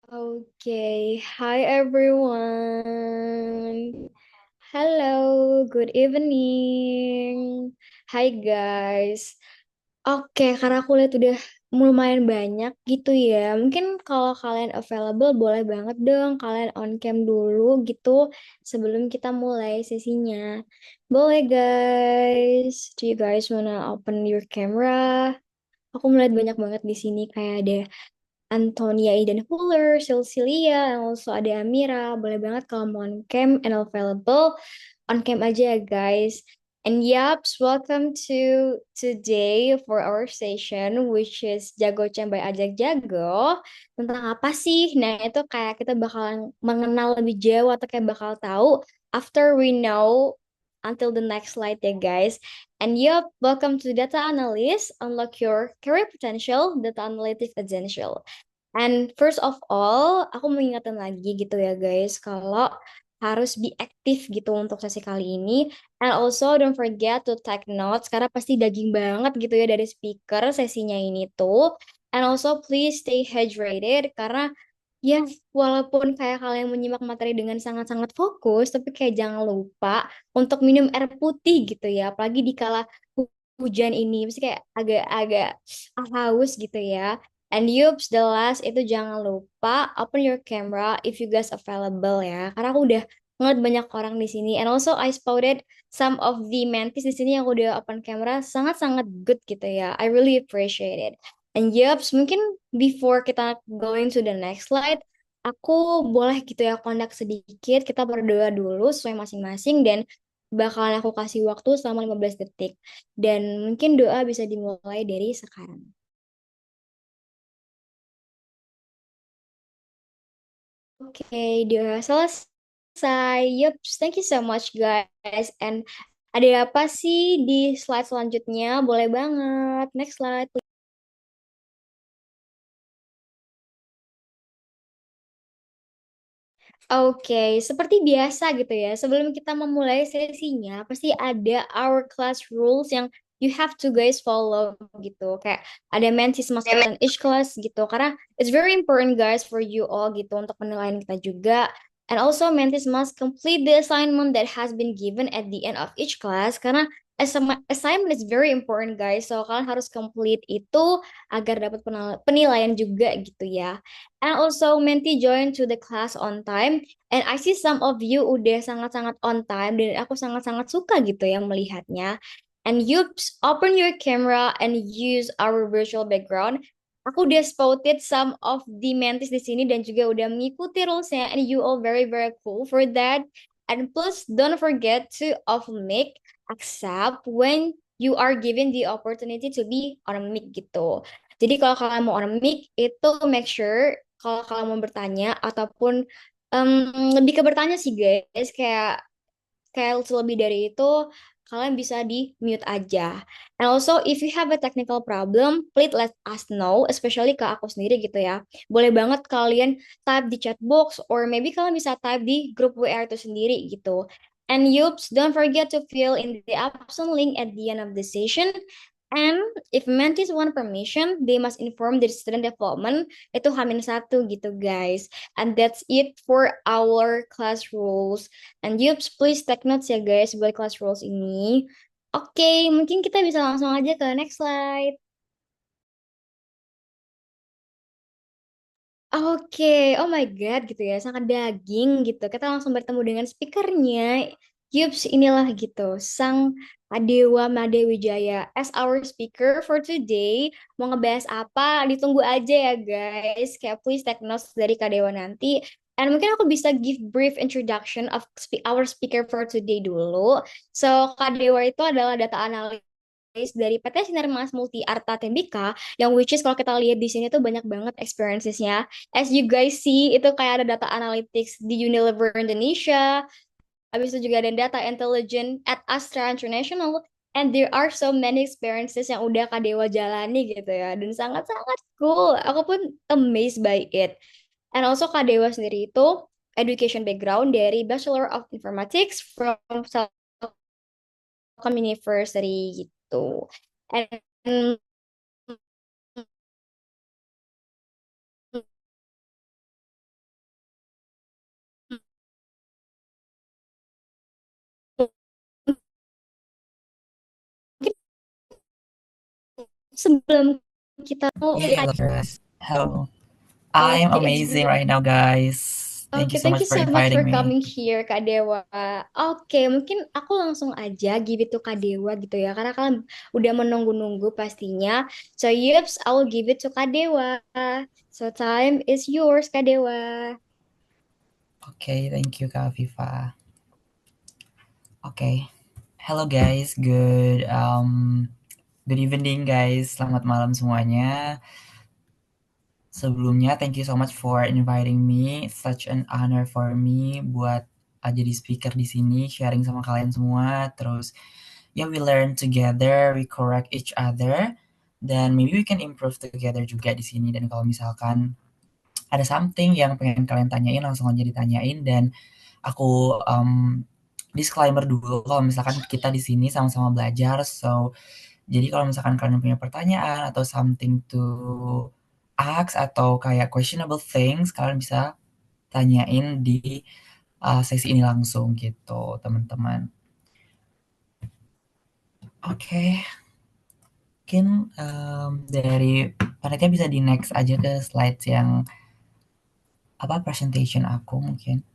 Okay, hi everyone. Hello, good evening. Hi guys. Oke, karena aku lihat udah lumayan banyak gitu ya. Mungkin kalau kalian available boleh banget dong kalian on cam dulu gitu sebelum kita mulai sesinya. Boleh guys. Do you guys wanna open your camera? Aku melihat banyak banget di sini kayak ada Antonia Eden Fuller, Cecilia, and also ada Amira. Boleh banget kalau mau on cam and available, on cam aja ya guys. And yaps, welcome to today for our session which is Jago Cem by Ajak Jago. Tentang apa sih? Nah, itu kayak kita bakalan mengenal lebih jauh atau kayak bakal tahu after we know until the next slide ya guys. And yup, welcome to Data Analyst, Unlock Your Career Potential, Data Analytics Essential. And first of all, aku mengingatkan lagi gitu ya guys, kalau harus be aktif gitu untuk sesi kali ini. And also don't forget to take notes, karena pasti daging banget gitu ya dari speaker sesinya ini tuh. And also please stay hydrated, karena ya walaupun kayak kalian menyimak materi dengan sangat-sangat fokus, tapi kayak jangan lupa untuk minum air putih gitu ya. Apalagi di kala hujan ini, mesti kayak agak-agak haus gitu ya. And yups, the last itu jangan lupa open your camera if you guys available ya. Karena aku udah ngeliat banyak orang di sini. And also I spotted some of the mentees di sini yang udah open camera sangat-sangat good gitu ya. I really appreciate it. And yups, mungkin before kita going to the next slide, aku boleh gitu ya kondak sedikit. Kita berdoa dulu sesuai masing-masing dan bakalan aku kasih waktu selama 15 detik. Dan mungkin doa bisa dimulai dari sekarang. Oke, udah selesai. Yup, thank you so much guys. And ada apa sih di slide selanjutnya? Boleh banget. Next slide. Oke, seperti biasa gitu ya. Sebelum kita memulai sesinya, pasti ada our class rules yang you have to guys follow gitu. Kayak ada mensis masuk dan each class gitu. Karena it's very important guys for you all gitu untuk penilaian kita juga. And also mentis must complete the assignment that has been given at the end of each class. Karena assignment is very important guys. So kalian harus complete itu agar dapat penilaian juga gitu ya. And also Menti join to the class on time. And I see some of you udah sangat-sangat on time dan aku sangat-sangat suka gitu ya melihatnya. And you open your camera and use our virtual background. Aku udah spotted some of the mentees di sini dan juga udah mengikuti rulesnya, and you all very very cool for that. And plus don't forget to off mic except when you are given the opportunity to be on mic gitu. Jadi kalau kalian mau on mic itu make sure kalau kalian mau bertanya ataupun em, lebih ke bertanya sih guys, kayak kayak lebih dari itu kalian bisa di mute aja. And also if you have a technical problem, please let us know, especially ke aku sendiri gitu ya. Boleh banget kalian type di chat box or maybe kalian bisa type di grup WA itu sendiri gitu. And yups, don't forget to fill in the absent link at the end of the session. And if mentees want permission, they must inform the student development. Itu H-1 gitu guys. And that's it for our class rules. And yups, please take notes ya guys buat class rules ini. Oke, mungkin kita bisa langsung aja ke next slide. Oke, oh my God gitu ya, sangat daging gitu. Kita langsung bertemu dengan speakernya. Yups, inilah gitu, Sang Adewa Made Wijaya as our speaker for today. Mau ngebahas apa? Ditunggu aja ya guys. Kayak please take notes dari Kak Dewa nanti. And mungkin aku bisa give brief introduction of our speaker for today dulu. So, Kak Dewa itu adalah data analis dari PT Sinar Mas Multi Arta Tembika, yang which is kalau kita lihat di sini tuh banyak banget experiences-nya. As you guys see, itu kayak ada data analytics di Unilever Indonesia, habis itu juga ada data intelligence at Astra International, and there are so many experiences yang udah Kak Dewa jalani gitu ya, dan sangat-sangat cool. Aku pun amazed by it. And also Kak Dewa sendiri itu education background dari Bachelor of Informatics from Telkom University gitu. And sebelum kita mau Yeah, hello guys. Hello. I'm oke amazing right now, guys. Thank you Oke, so thank much you for so much for inviting me. coming here, Kak Dewa. Oke, mungkin aku langsung aja give it to Kak Dewa gitu ya, karena kalian udah menunggu-nunggu pastinya. So, yups, I will give it to Kak Dewa. So, time is yours, Kak Dewa. Okay, thank you, Kak Viva. Okay. Hello guys. Good evening guys. Selamat malam semuanya. Sebelumnya thank you so much for inviting me. Such an honor for me buat jadi speaker di sini, sharing sama kalian semua. Terus ya we learn together, we correct each other, dan maybe we can improve together juga di sini. Dan kalau misalkan ada something yang pengen kalian tanyain, langsung aja ditanyain. Dan aku disclaimer dulu kalau misalkan kita di sini sama-sama belajar. So, jadi kalau misalkan kalian punya pertanyaan atau something to ask atau kayak questionable things, kalian bisa tanyain di sesi ini langsung gitu, teman-teman. Oke, mungkin dari panitia bisa di next aja ke slides yang apa presentation aku mungkin.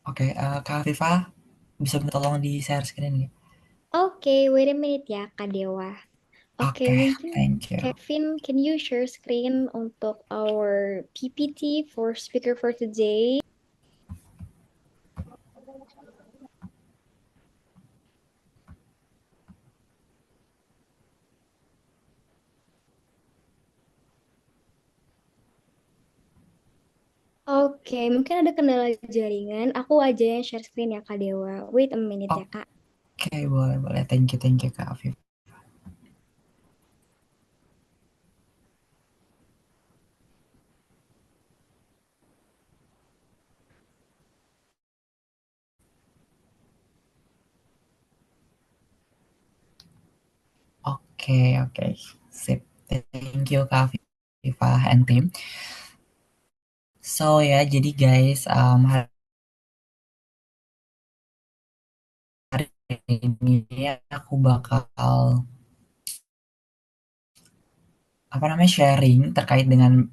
Oke, Kak Viva bisa minta tolong di share screen ya? Oke, wait a minute ya, Kak Dewa. Oke, Oke, mungkin thank you. Kevin, can you share screen untuk our PPT for speaker for today? Oke, mungkin ada kendala jaringan. Aku aja yang share screen ya, Kak Dewa. Wait a minute ya, Kak. Oke, boleh boleh. Thank you Kak Viva. Oke oke, sip. Thank you Kak Viva and team. So ya, jadi guys, hari ini aku bakal apa namanya sharing terkait dengan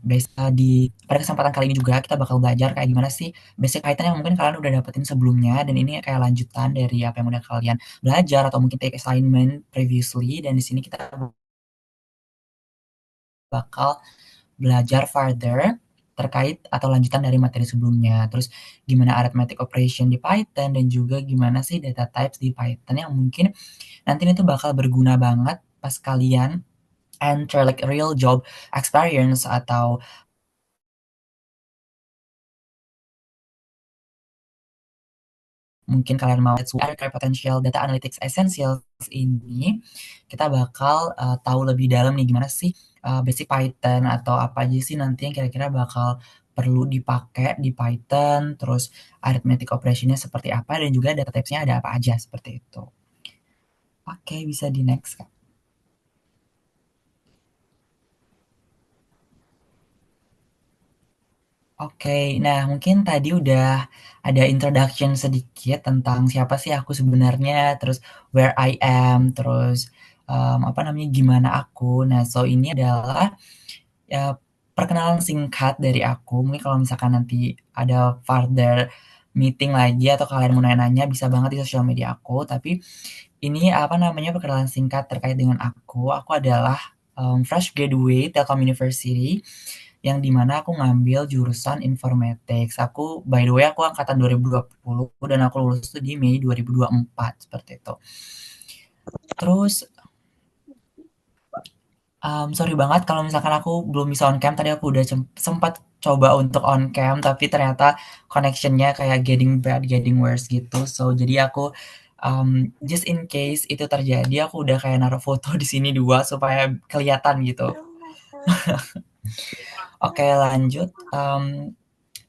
di pada kesempatan kali ini juga kita bakal belajar kayak gimana sih basic Python yang mungkin kalian udah dapetin sebelumnya, dan ini kayak lanjutan dari apa yang udah kalian belajar atau mungkin take assignment previously. Dan di sini kita bakal belajar further terkait atau lanjutan dari materi sebelumnya. Terus gimana arithmetic operation di Python, dan juga gimana sih data types di Python yang mungkin nanti itu bakal berguna banget pas kalian enter like real job experience, atau mungkin kalian mau kayak potential data analytics essentials ini, kita bakal tahu lebih dalam nih gimana sih basic Python atau apa aja sih nanti yang kira-kira bakal perlu dipakai di Python, terus arithmetic operation-nya seperti apa, dan juga data types-nya ada apa aja seperti itu. Oke, bisa di next Kak. Oke, nah mungkin tadi udah ada introduction sedikit tentang siapa sih aku sebenarnya, terus where I am, terus apa namanya, gimana aku. Nah, so ini adalah ya perkenalan singkat dari aku. Mungkin kalau misalkan nanti ada further meeting lagi atau kalian mau nanya-nanya bisa banget di sosial media aku. Tapi ini apa namanya, perkenalan singkat terkait dengan aku. Aku adalah fresh graduate Telkom University, yang dimana aku ngambil jurusan informatics. Aku by the way aku angkatan 2020 dan aku lulus tuh di Mei 2024 seperti itu. Terus sorry banget kalau misalkan aku belum bisa on cam. Tadi aku udah sempat coba untuk on cam tapi ternyata connection-nya kayak getting bad, getting worse gitu. So jadi aku just in case itu terjadi, aku udah kayak naruh foto di sini dua supaya kelihatan gitu. Oke, lanjut.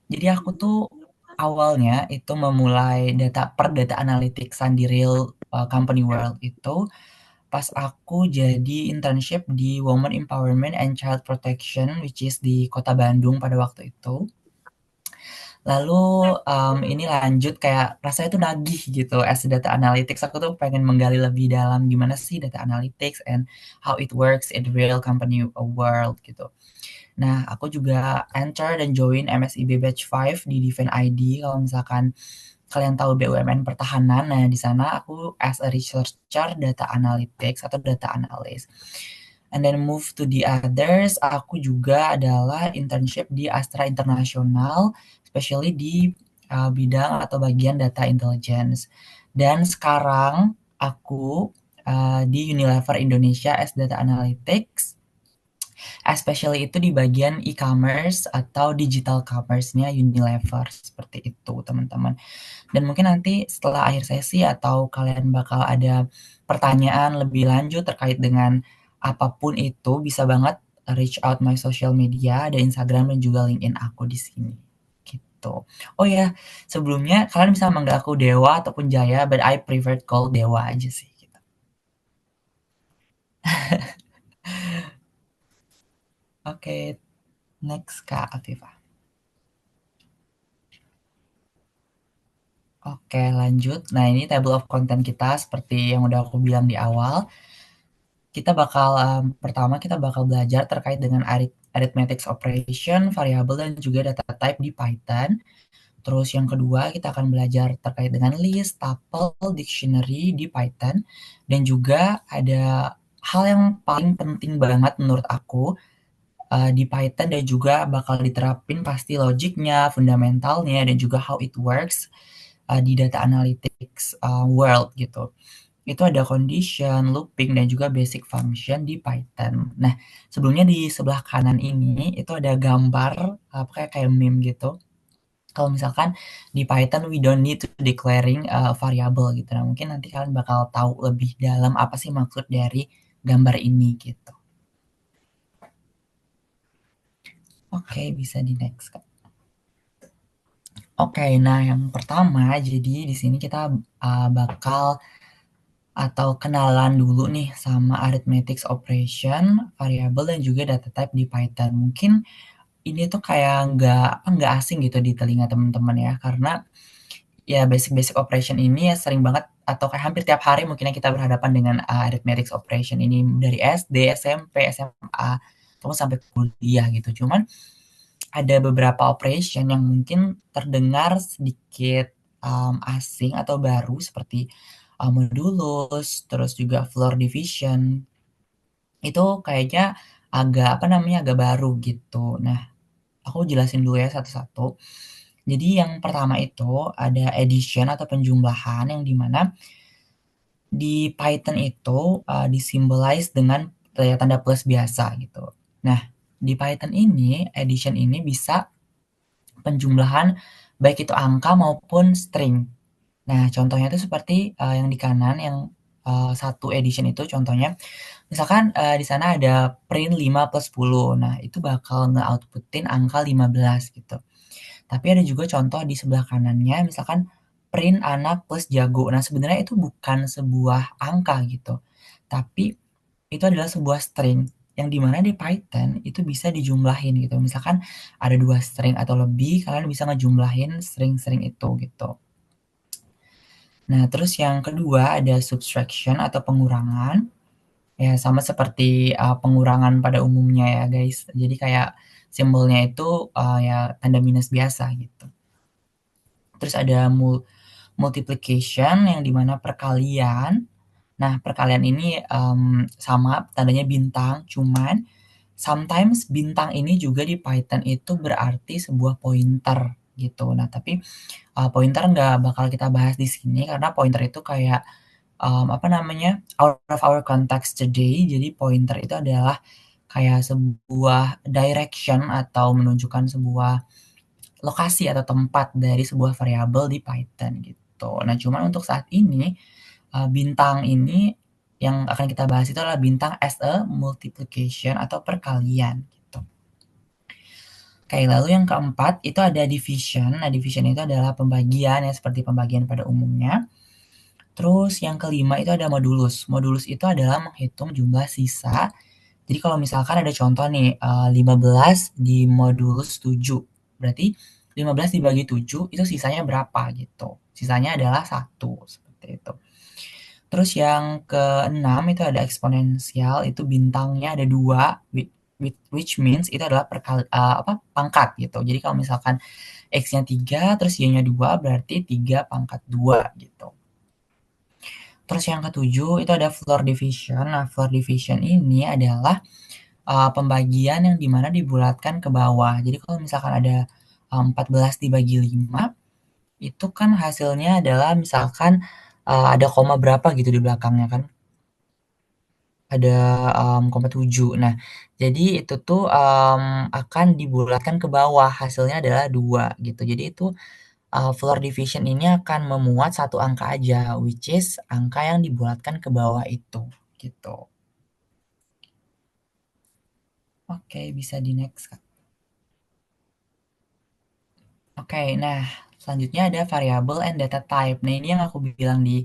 Jadi aku tuh awalnya itu memulai data analytics di real company world itu pas aku jadi internship di Women Empowerment and Child Protection, which is di Kota Bandung pada waktu itu. Lalu, ini lanjut kayak rasanya tuh nagih gitu as a data analytics, aku tuh pengen menggali lebih dalam gimana sih data analytics and how it works in real company world gitu. Nah, aku juga enter dan join MSIB Batch 5 di Defend ID. Kalau misalkan kalian tahu BUMN pertahanan, nah di sana aku as a researcher data analytics atau data analyst. And then move to the others, aku juga adalah internship di Astra International, especially di bidang atau bagian data intelligence. Dan sekarang aku di Unilever Indonesia as data analytics, especially itu di bagian e-commerce atau digital commerce-nya Unilever, seperti itu teman-teman. Dan mungkin nanti setelah akhir sesi atau kalian bakal ada pertanyaan lebih lanjut terkait dengan apapun itu, bisa banget reach out my social media, ada Instagram dan juga LinkedIn aku di sini. Gitu. Oh ya, sebelumnya kalian bisa manggil aku Dewa ataupun Jaya, but I prefer call Dewa aja sih. Gitu. Oke, next Kak Afifah. Oke, lanjut. Nah, ini table of content kita seperti yang udah aku bilang di awal. Kita bakal pertama kita bakal belajar terkait dengan arithmetic operation, variable dan juga data type di Python. Terus yang kedua kita akan belajar terkait dengan list, tuple, dictionary di Python dan juga ada hal yang paling penting banget menurut aku di Python dan juga bakal diterapin pasti logiknya, fundamentalnya dan juga how it works di data analytics world gitu. Itu ada condition, looping, dan juga basic function di Python. Nah, sebelumnya di sebelah kanan ini itu ada gambar kayak meme gitu. Kalau misalkan di Python we don't need to declaring variable gitu. Nah, mungkin nanti kalian bakal tahu lebih dalam apa sih maksud dari gambar ini gitu. Oke, bisa di next, Kak. Oke, nah yang pertama jadi di sini kita bakal atau kenalan dulu nih sama arithmetic operation, variable dan juga data type di Python. Mungkin ini tuh kayak nggak asing gitu di telinga teman-teman ya, karena ya basic-basic operation ini ya sering banget atau kayak hampir tiap hari mungkin kita berhadapan dengan arithmetic operation ini dari SD, SMP, SMA, terus sampai kuliah gitu. Cuman ada beberapa operation yang mungkin terdengar sedikit asing atau baru seperti modulus, terus juga floor division. Itu kayaknya agak apa namanya agak baru gitu. Nah, aku jelasin dulu ya satu-satu. Jadi yang pertama itu ada addition atau penjumlahan yang dimana di Python itu disimbolize dengan tanda plus biasa gitu. Nah, di Python ini addition ini bisa penjumlahan baik itu angka maupun string. Nah, contohnya itu seperti yang di kanan yang satu addition itu contohnya misalkan di sana ada print 5 plus 10. Nah, itu bakal nge-outputin angka 15 gitu. Tapi ada juga contoh di sebelah kanannya, misalkan print anak plus jago. Nah, sebenarnya itu bukan sebuah angka gitu, tapi itu adalah sebuah string yang dimana di Python itu bisa dijumlahin gitu. Misalkan ada dua string atau lebih, kalian bisa ngejumlahin string-string itu gitu. Nah, terus yang kedua ada subtraction atau pengurangan. Ya, sama seperti pengurangan pada umumnya ya, guys. Jadi kayak simbolnya itu ya tanda minus biasa gitu. Terus ada multiplication yang dimana perkalian. Nah, perkalian ini sama tandanya bintang, cuman sometimes bintang ini juga di Python itu berarti sebuah pointer gitu. Nah, tapi pointer nggak bakal kita bahas di sini karena pointer itu kayak apa namanya out of our context today. Jadi pointer itu adalah kayak sebuah direction atau menunjukkan sebuah lokasi atau tempat dari sebuah variabel di Python gitu. Nah, cuman untuk saat ini bintang ini yang akan kita bahas itu adalah bintang as a multiplication atau perkalian gitu. Oke, lalu yang keempat itu ada division. Nah, division itu adalah pembagian ya seperti pembagian pada umumnya. Terus yang kelima itu ada modulus. Modulus itu adalah menghitung jumlah sisa. Jadi kalau misalkan ada contoh nih, 15 dimodulus 7, berarti 15 dibagi 7 itu sisanya berapa gitu. Sisanya adalah 1, seperti itu. Terus yang keenam itu ada eksponensial, itu bintangnya ada 2, which means itu adalah pangkat gitu. Jadi kalau misalkan X-nya 3, terus Y-nya 2, berarti 3 pangkat 2 gitu. Terus yang ketujuh itu ada floor division. Nah, floor division ini adalah pembagian yang dimana dibulatkan ke bawah. Jadi kalau misalkan ada 14 dibagi 5, itu kan hasilnya adalah misalkan ada koma berapa gitu di belakangnya kan. Ada koma 7. Nah, jadi itu tuh akan dibulatkan ke bawah, hasilnya adalah 2 gitu. Jadi itu floor division ini akan memuat satu angka aja, which is angka yang dibulatkan ke bawah itu, gitu. Oke, bisa di next, Kak. Oke, nah selanjutnya ada variable and data type. Nah, ini yang aku bilang di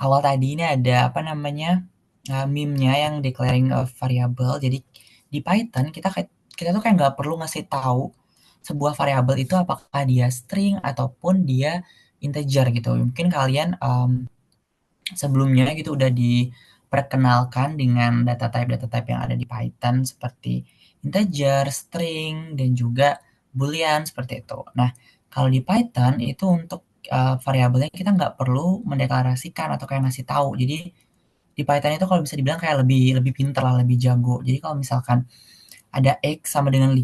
awal tadi, ini ada apa namanya, meme-nya yang declaring a variable. Jadi di Python kita tuh kayak nggak perlu ngasih tahu sebuah variabel itu apakah dia string ataupun dia integer gitu. Mungkin kalian sebelumnya gitu udah diperkenalkan dengan data type yang ada di Python seperti integer, string, dan juga boolean seperti itu. Nah, kalau di Python itu untuk variabelnya kita nggak perlu mendeklarasikan atau kayak ngasih tahu. Jadi di Python itu kalau bisa dibilang kayak lebih lebih pinter lah, lebih jago. Jadi kalau misalkan ada X sama dengan 5,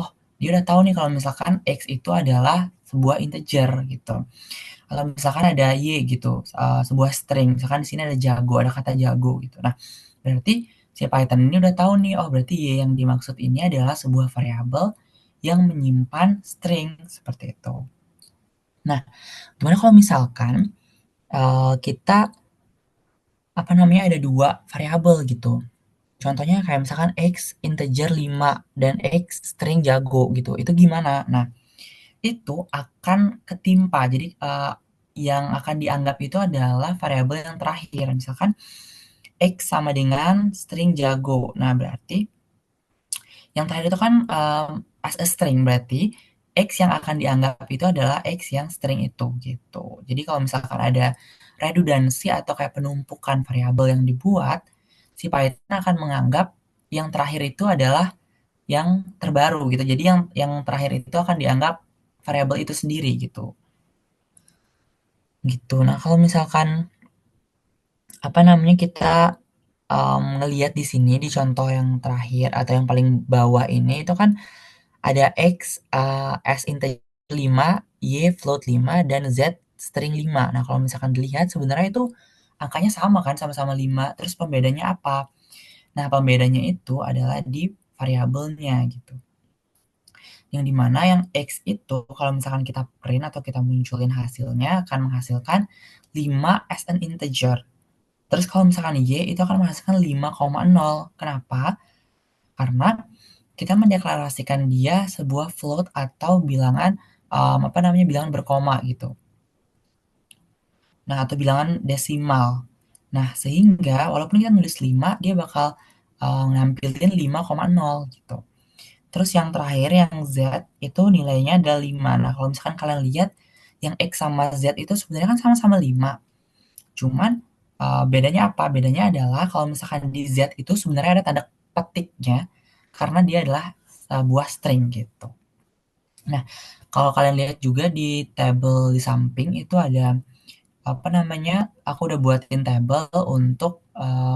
oh dia udah tahu nih kalau misalkan X itu adalah sebuah integer gitu. Kalau misalkan ada Y gitu, sebuah string, misalkan di sini ada jago, ada kata jago gitu. Nah, berarti si Python ini udah tahu nih, oh berarti Y yang dimaksud ini adalah sebuah variabel yang menyimpan string seperti itu. Nah, gimana kalau misalkan kita apa namanya ada dua variabel gitu. Contohnya kayak misalkan X integer 5 dan X string jago gitu. Itu gimana? Nah, itu akan ketimpa. Jadi yang akan dianggap itu adalah variabel yang terakhir. Misalkan X sama dengan string jago. Nah, berarti yang terakhir itu kan as a string, berarti X yang akan dianggap itu adalah X yang string itu gitu. Jadi kalau misalkan ada redundansi atau kayak penumpukan variabel yang dibuat, si Python akan menganggap yang terakhir itu adalah yang terbaru gitu. Jadi yang terakhir itu akan dianggap variabel itu sendiri gitu. Gitu. Nah, kalau misalkan apa namanya kita ngelihat di sini di contoh yang terakhir atau yang paling bawah ini itu kan ada X as integer 5, Y float 5, dan Z string 5. Nah, kalau misalkan dilihat sebenarnya itu angkanya sama kan, sama-sama 5. Terus pembedanya apa? Nah, pembedanya itu adalah di variabelnya gitu. Yang dimana yang X itu kalau misalkan kita print atau kita munculin hasilnya akan menghasilkan 5 as an integer. Terus kalau misalkan Y itu akan menghasilkan 5,0. Kenapa? Karena kita mendeklarasikan dia sebuah float atau bilangan apa namanya bilangan berkoma gitu. Nah, atau bilangan desimal. Nah, sehingga walaupun kita nulis 5, dia bakal nampilin 5,0 gitu. Terus yang terakhir yang Z itu nilainya ada 5. Nah, kalau misalkan kalian lihat yang X sama Z itu sebenarnya kan sama-sama 5. Cuman bedanya apa? Bedanya adalah kalau misalkan di Z itu sebenarnya ada tanda petiknya karena dia adalah sebuah string gitu. Nah, kalau kalian lihat juga di tabel di samping itu ada apa namanya? Aku udah buatin tabel untuk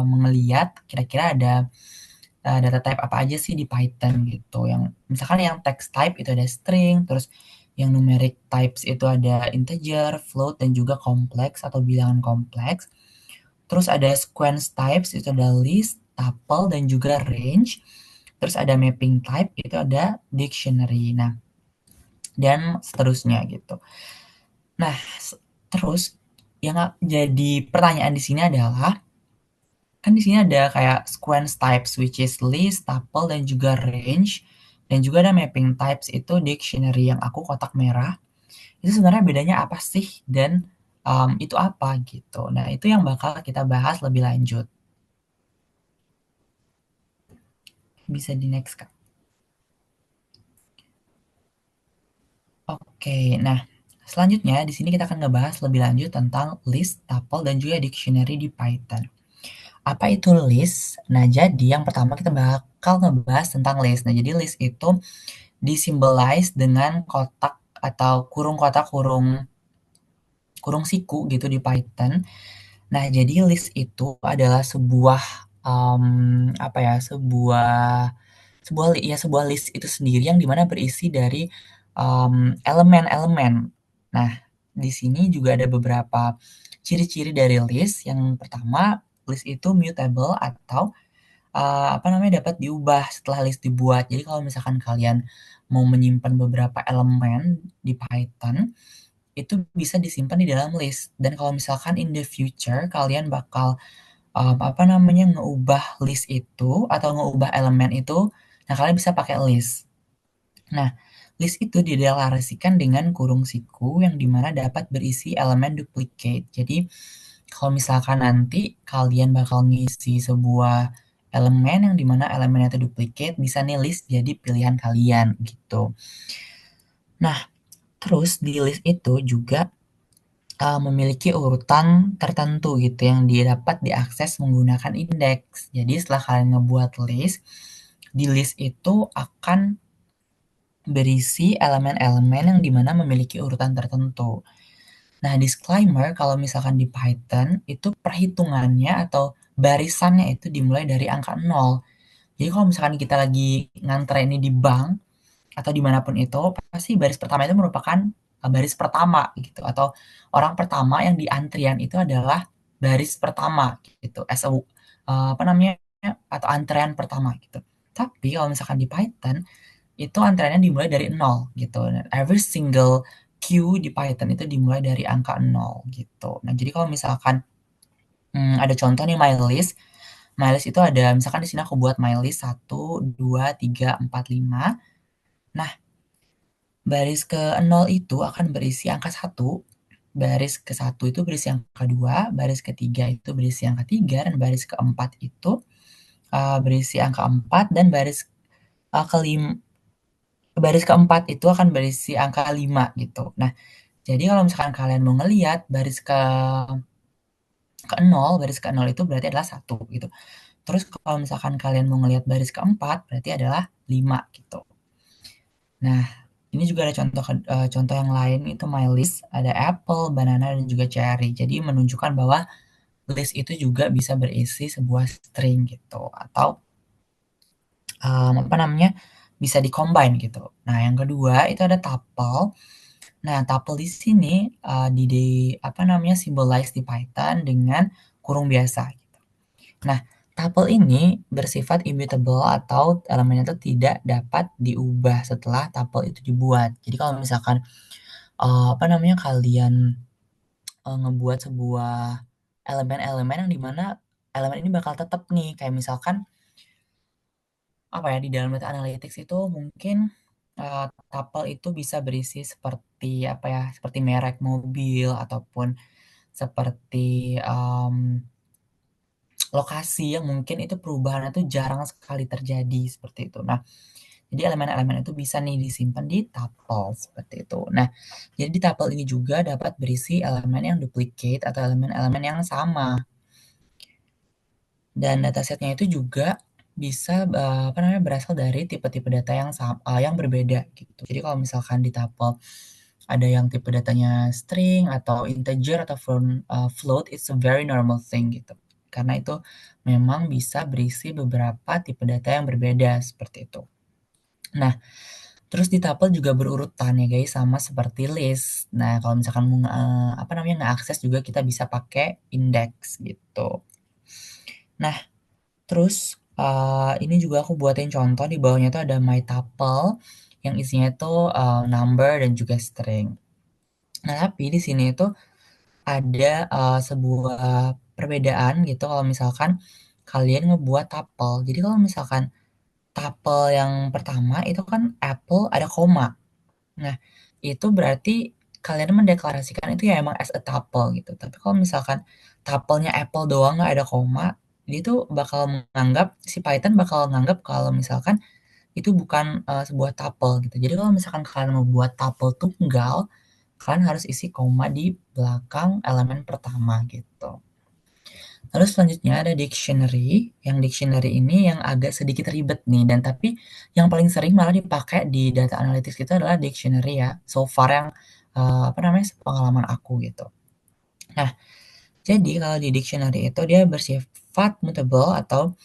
mengelihat kira-kira ada data type apa aja sih di Python gitu. Yang misalkan yang text type itu ada string, terus yang numeric types itu ada integer, float, dan juga kompleks atau bilangan kompleks. Terus ada sequence types itu ada list, tuple, dan juga range. Terus ada mapping type itu ada dictionary. Nah, dan seterusnya gitu. Nah, terus yang jadi pertanyaan di sini adalah kan di sini ada kayak sequence types which is list, tuple, dan juga range, dan juga ada mapping types itu dictionary yang aku kotak merah. Itu sebenarnya bedanya apa sih dan itu apa gitu. Nah, itu yang bakal kita bahas lebih lanjut. Bisa di next, Kak. Oke, nah selanjutnya di sini kita akan ngebahas lebih lanjut tentang list, tuple, dan juga dictionary di Python. Apa itu list? Nah, jadi yang pertama kita bakal ngebahas tentang list. Nah, jadi list itu disimbolize dengan kotak atau kurung kotak, kurung kurung siku gitu di Python. Nah, jadi list itu adalah sebuah, apa ya, sebuah list itu sendiri yang dimana berisi dari, elemen-elemen. Nah, di sini juga ada beberapa ciri-ciri dari list. Yang pertama, list itu mutable atau, apa namanya, dapat diubah setelah list dibuat. Jadi kalau misalkan kalian mau menyimpan beberapa elemen di Python, itu bisa disimpan di dalam list. Dan kalau misalkan in the future kalian bakal, apa namanya, ngeubah list itu atau ngeubah elemen itu, nah kalian bisa pakai list. Nah, list itu dideklarasikan dengan kurung siku yang dimana dapat berisi elemen duplicate. Jadi, kalau misalkan nanti kalian bakal ngisi sebuah elemen yang dimana elemennya itu duplicate, bisa nih list jadi pilihan kalian gitu. Nah, terus di list itu juga memiliki urutan tertentu gitu yang dapat diakses menggunakan indeks. Jadi setelah kalian ngebuat list, di list itu akan berisi elemen-elemen yang dimana memiliki urutan tertentu. Nah, disclaimer kalau misalkan di Python itu perhitungannya atau barisannya itu dimulai dari angka 0. Jadi kalau misalkan kita lagi ngantre ini di bank atau dimanapun itu, pasti baris pertama itu merupakan baris pertama gitu, atau orang pertama yang di antrian itu adalah baris pertama gitu, as a, apa namanya, atau antrean pertama gitu. Tapi kalau misalkan di Python itu antreannya dimulai dari nol gitu. Every single queue di Python itu dimulai dari angka 0 gitu. Nah, jadi kalau misalkan ada contoh nih mylist. Mylist itu ada misalkan di sini aku buat mylist 1, 2, 3, 4, 5. Nah, baris ke 0 itu akan berisi angka 1, baris ke 1 itu berisi angka 2, baris ketiga itu berisi angka 3, dan baris keempat itu berisi angka 4, dan kelim baris keempat itu akan berisi angka 5 gitu. Nah, jadi kalau misalkan kalian mau ngelihat baris ke 0 itu berarti adalah 1 gitu. Terus kalau misalkan kalian mau ngelihat baris keempat berarti adalah 5 gitu. Nah, ini juga ada contoh yang lain itu my list, ada apple, banana, dan juga cherry. Jadi menunjukkan bahwa list itu juga bisa berisi sebuah string gitu atau, apa namanya, bisa di-combine gitu. Nah, yang kedua itu ada tuple. Nah, tuple di sini, apa namanya, symbolize di Python dengan kurung biasa gitu. Nah, tuple ini bersifat immutable atau elemennya itu tidak dapat diubah setelah tuple itu dibuat. Jadi kalau misalkan, apa namanya, kalian, ngebuat sebuah elemen-elemen yang dimana elemen ini bakal tetap nih, kayak misalkan, apa ya, di dalam data analytics itu mungkin, tuple itu bisa berisi seperti, apa ya, seperti merek mobil ataupun seperti, lokasi yang mungkin itu perubahannya tuh jarang sekali terjadi, seperti itu. Nah, jadi elemen-elemen itu bisa nih disimpan di tuple, seperti itu. Nah, jadi di tuple ini juga dapat berisi elemen yang duplicate atau elemen-elemen yang sama. Dan datasetnya itu juga bisa, apa namanya, berasal dari tipe-tipe data yang berbeda, gitu. Jadi kalau misalkan di tuple ada yang tipe datanya string atau integer atau float, it's a very normal thing, gitu. Karena itu memang bisa berisi beberapa tipe data yang berbeda, seperti itu. Nah, terus di tuple juga berurutan ya guys, sama seperti list. Nah, kalau misalkan mau apa namanya, ngeakses juga kita bisa pakai index gitu. Nah, terus, ini juga aku buatin contoh di bawahnya tuh ada my tuple yang isinya itu, number dan juga string. Nah, tapi di sini itu ada, sebuah perbedaan gitu kalau misalkan kalian ngebuat tuple. Jadi kalau misalkan tuple yang pertama itu kan apple ada koma. Nah, itu berarti kalian mendeklarasikan itu ya emang as a tuple gitu. Tapi kalau misalkan tuple-nya apple doang nggak ada koma, dia tuh bakal menganggap si Python bakal menganggap kalau misalkan itu bukan, sebuah tuple gitu. Jadi kalau misalkan kalian mau buat tuple tunggal, kalian harus isi koma di belakang elemen pertama gitu. Lalu selanjutnya ada dictionary, yang dictionary ini yang agak sedikit ribet nih, dan tapi yang paling sering malah dipakai di data analytics itu adalah dictionary ya, so far yang, apa namanya, pengalaman aku gitu. Nah, jadi kalau di dictionary itu dia bersifat mutable atau,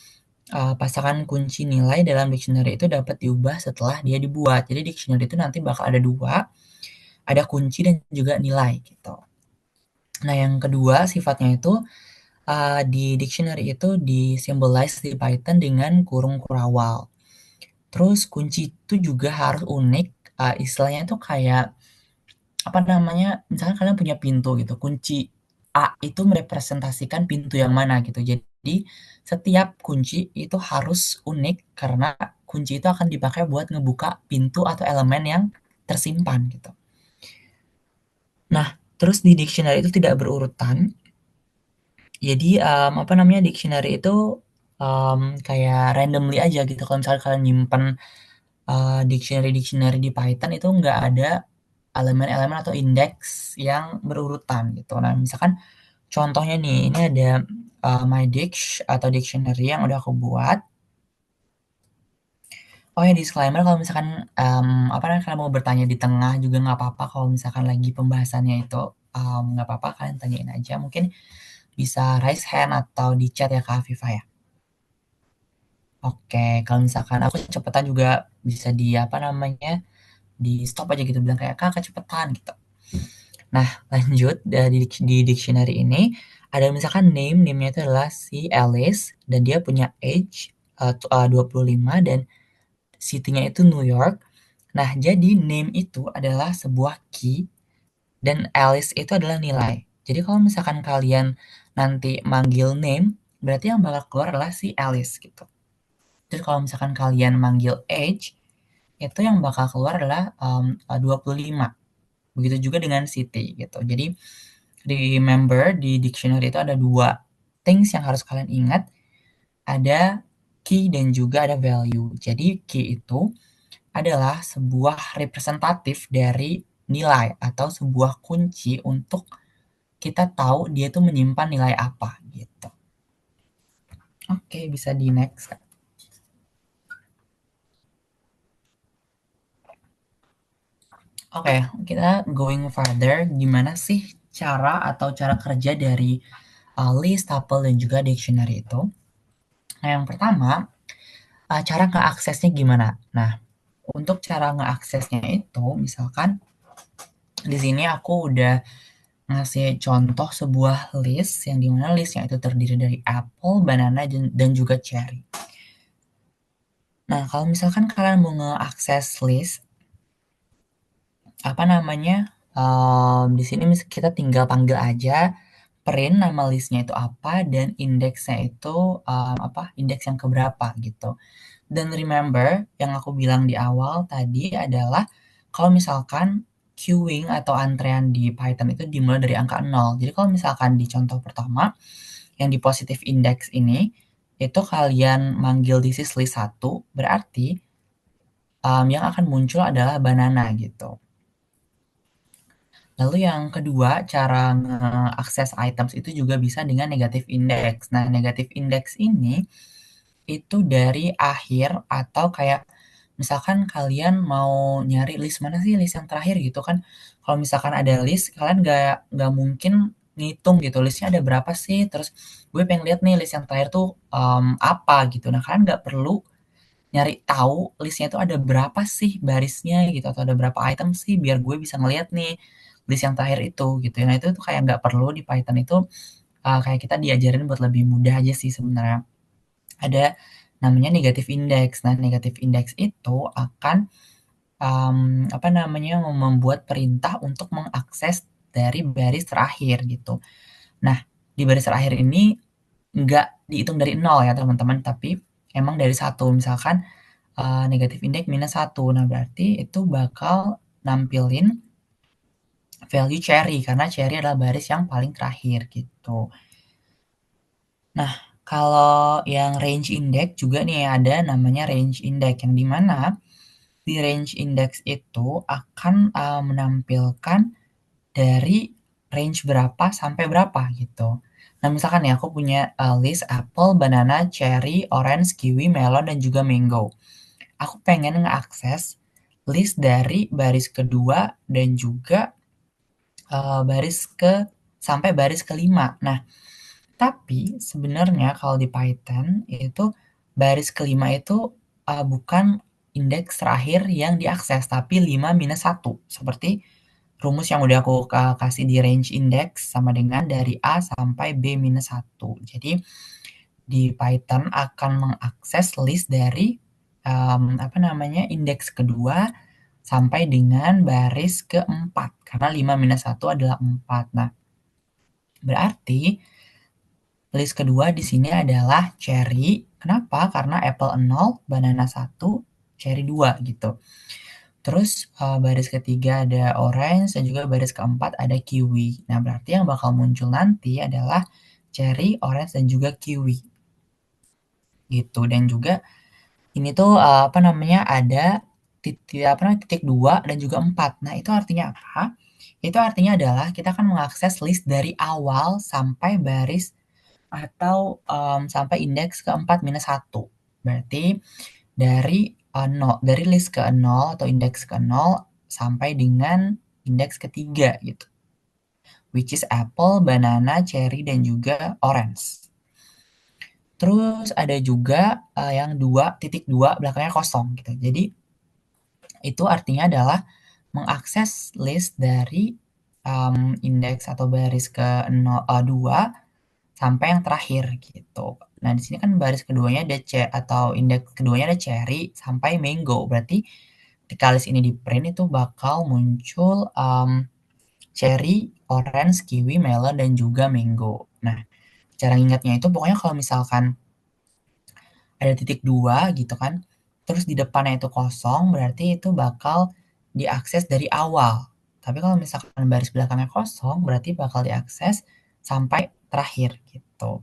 pasangan kunci nilai dalam dictionary itu dapat diubah setelah dia dibuat. Jadi dictionary itu nanti bakal ada 2, ada kunci dan juga nilai gitu. Nah, yang kedua sifatnya itu di dictionary itu di-symbolize di Python dengan kurung kurawal. Terus kunci itu juga harus unik, istilahnya itu kayak, apa namanya, misalkan kalian punya pintu gitu, kunci A itu merepresentasikan pintu yang mana gitu. Jadi setiap kunci itu harus unik karena kunci itu akan dipakai buat ngebuka pintu atau elemen yang tersimpan gitu. Nah, terus di dictionary itu tidak berurutan. Jadi, apa namanya, dictionary itu, kayak randomly aja gitu kalau misalnya kalian nyimpen, dictionary-dictionary di Python itu nggak ada elemen-elemen atau indeks yang berurutan gitu. Nah, misalkan contohnya nih, ini ada, myDict atau dictionary yang udah aku buat. Oh ya, disclaimer kalau misalkan, apa namanya, kalian mau bertanya di tengah juga nggak apa-apa kalau misalkan lagi pembahasannya itu, nggak apa-apa kalian tanyain aja, mungkin bisa raise hand atau di chat ya Kak Afifa ya? Oke, kalau misalkan aku kecepatan juga bisa di apa namanya, di-stop aja gitu bilang kayak, "Kak, kecepatan," gitu. Nah, lanjut di dictionary ini ada misalkan name-nya itu adalah si Alice dan dia punya age, 25 dan city-nya itu New York. Nah, jadi name itu adalah sebuah key dan Alice itu adalah nilai. Jadi kalau misalkan kalian nanti manggil name, berarti yang bakal keluar adalah si Alice gitu. Terus kalau misalkan kalian manggil age, itu yang bakal keluar adalah, 25. Begitu juga dengan city gitu. Jadi remember di dictionary itu ada 2 things yang harus kalian ingat, ada key dan juga ada value. Jadi key itu adalah sebuah representatif dari nilai atau sebuah kunci untuk kita tahu dia itu menyimpan nilai apa gitu. Oke, bisa di next, Kak. Oke, kita going further, gimana sih cara atau cara kerja dari list, tuple, dan juga dictionary itu? Nah, yang pertama, cara ngeaksesnya gimana? Nah, untuk cara ngeaksesnya itu, misalkan di sini aku udah ngasih contoh sebuah list yang dimana listnya itu terdiri dari apple, banana, dan juga cherry. Nah, kalau misalkan kalian mau ngeakses list, apa namanya, di sini kita tinggal panggil aja print nama listnya itu apa dan indeksnya itu, apa, indeks yang keberapa gitu. Dan remember yang aku bilang di awal tadi adalah kalau misalkan queuing atau antrean di Python itu dimulai dari angka 0. Jadi kalau misalkan di contoh pertama yang di positive index ini, itu kalian manggil this is list 1, berarti, yang akan muncul adalah banana gitu. Lalu yang kedua, cara ngeakses items itu juga bisa dengan negative index. Nah, negative index ini itu dari akhir atau kayak misalkan kalian mau nyari list mana sih list yang terakhir gitu kan. Kalau misalkan ada list, kalian nggak mungkin ngitung gitu listnya ada berapa sih. Terus gue pengen lihat nih list yang terakhir tuh apa gitu. Nah kalian nggak perlu nyari tahu listnya itu ada berapa sih barisnya gitu atau ada berapa item sih biar gue bisa ngeliat nih list yang terakhir itu gitu. Nah itu tuh kayak nggak perlu di Python itu kayak kita diajarin buat lebih mudah aja sih sebenarnya. Ada namanya negative index. Nah, negative index itu akan, apa namanya, membuat perintah untuk mengakses dari baris terakhir gitu. Nah, di baris terakhir ini nggak dihitung dari nol ya teman-teman, tapi emang dari satu. Misalkan, negative index minus satu. Nah, berarti itu bakal nampilin value cherry karena cherry adalah baris yang paling terakhir gitu. Nah, kalau yang range index juga nih ada namanya range index yang dimana di range index itu akan menampilkan dari range berapa sampai berapa gitu. Nah, misalkan nih aku punya list apple, banana, cherry, orange, kiwi, melon, dan juga mango. Aku pengen ngeakses list dari baris kedua dan juga baris ke sampai baris kelima. Nah, tapi sebenarnya kalau di Python itu baris kelima itu bukan indeks terakhir yang diakses, tapi 5 minus 1. Seperti rumus yang udah aku kasih di range index sama dengan dari A sampai B minus 1. Jadi di Python akan mengakses list dari apa namanya indeks kedua sampai dengan baris keempat karena 5 minus 1 adalah 4. Nah, berarti list kedua di sini adalah cherry. Kenapa? Karena apple 0, banana 1, cherry 2 gitu. Terus baris ketiga ada orange dan juga baris keempat ada kiwi. Nah, berarti yang bakal muncul nanti adalah cherry, orange, dan juga kiwi gitu. Dan juga ini tuh apa namanya ada titik 2 dan juga 4. Nah, itu artinya apa? Itu artinya adalah kita akan mengakses list dari awal sampai baris atau sampai indeks ke-4 minus 1. Berarti dari dari list ke 0 atau indeks ke 0 sampai dengan indeks ketiga gitu. Which is apple, banana, cherry, dan juga orange. Terus ada juga yang 2.2 belakangnya kosong gitu. Jadi itu artinya adalah mengakses list dari indeks atau baris ke 2 sampai yang terakhir gitu. Nah, di sini kan baris keduanya ada atau indeks keduanya ada cherry sampai mango. Berarti ketika list ini di print itu bakal muncul cherry, orange, kiwi, melon, dan juga mango. Nah, cara ingatnya itu pokoknya kalau misalkan ada titik 2 gitu kan, terus di depannya itu kosong, berarti itu bakal diakses dari awal. Tapi kalau misalkan baris belakangnya kosong, berarti bakal diakses sampai terakhir gitu.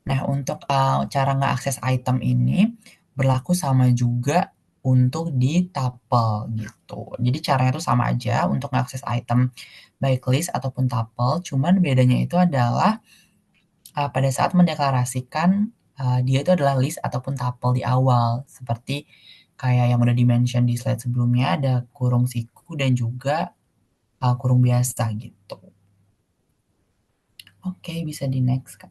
Nah, untuk cara ngeakses item ini berlaku sama juga untuk di tuple gitu. Jadi caranya itu sama aja untuk mengakses item baik list ataupun tuple, cuman bedanya itu adalah pada saat mendeklarasikan dia itu adalah list ataupun tuple di awal. Seperti kayak yang udah di-mention di slide sebelumnya ada kurung siku dan juga kurung biasa gitu. Oke, bisa di next, Kak.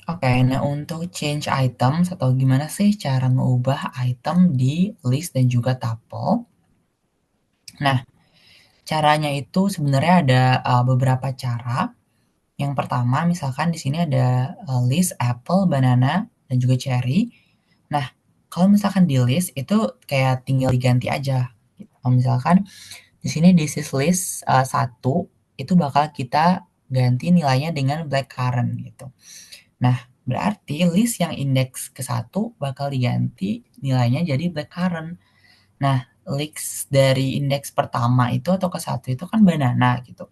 Oke, nah untuk change items atau gimana sih cara mengubah item di list dan juga tuple? Nah, caranya itu sebenarnya ada beberapa cara. Yang pertama, misalkan di sini ada list apple, banana, dan juga cherry. Nah, kalau misalkan di list itu kayak tinggal diganti aja. Kalau misalkan di sini this is list 1 itu bakal kita ganti nilainya dengan blackcurrant gitu. Nah, berarti list yang indeks ke 1 bakal diganti nilainya jadi blackcurrant. Nah, list dari indeks pertama itu atau ke 1 itu kan banana gitu.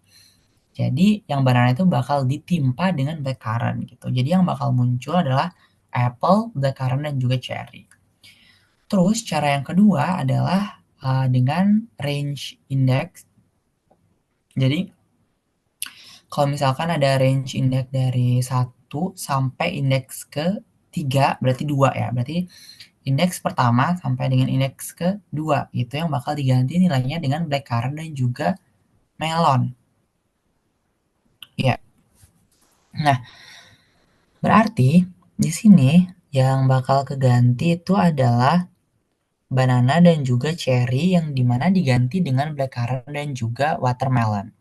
Jadi yang banana itu bakal ditimpa dengan blackcurrant gitu. Jadi yang bakal muncul adalah apple, blackcurrant, dan juga cherry. Terus cara yang kedua adalah dengan range index. Jadi kalau misalkan ada range index dari 1 sampai indeks ke 3 berarti 2 ya. Berarti indeks pertama sampai dengan indeks kedua itu yang bakal diganti nilainya dengan blackcurrant dan juga melon. Ya. Nah, berarti di sini yang bakal keganti itu adalah banana dan juga cherry yang dimana diganti dengan blackcurrant dan juga watermelon.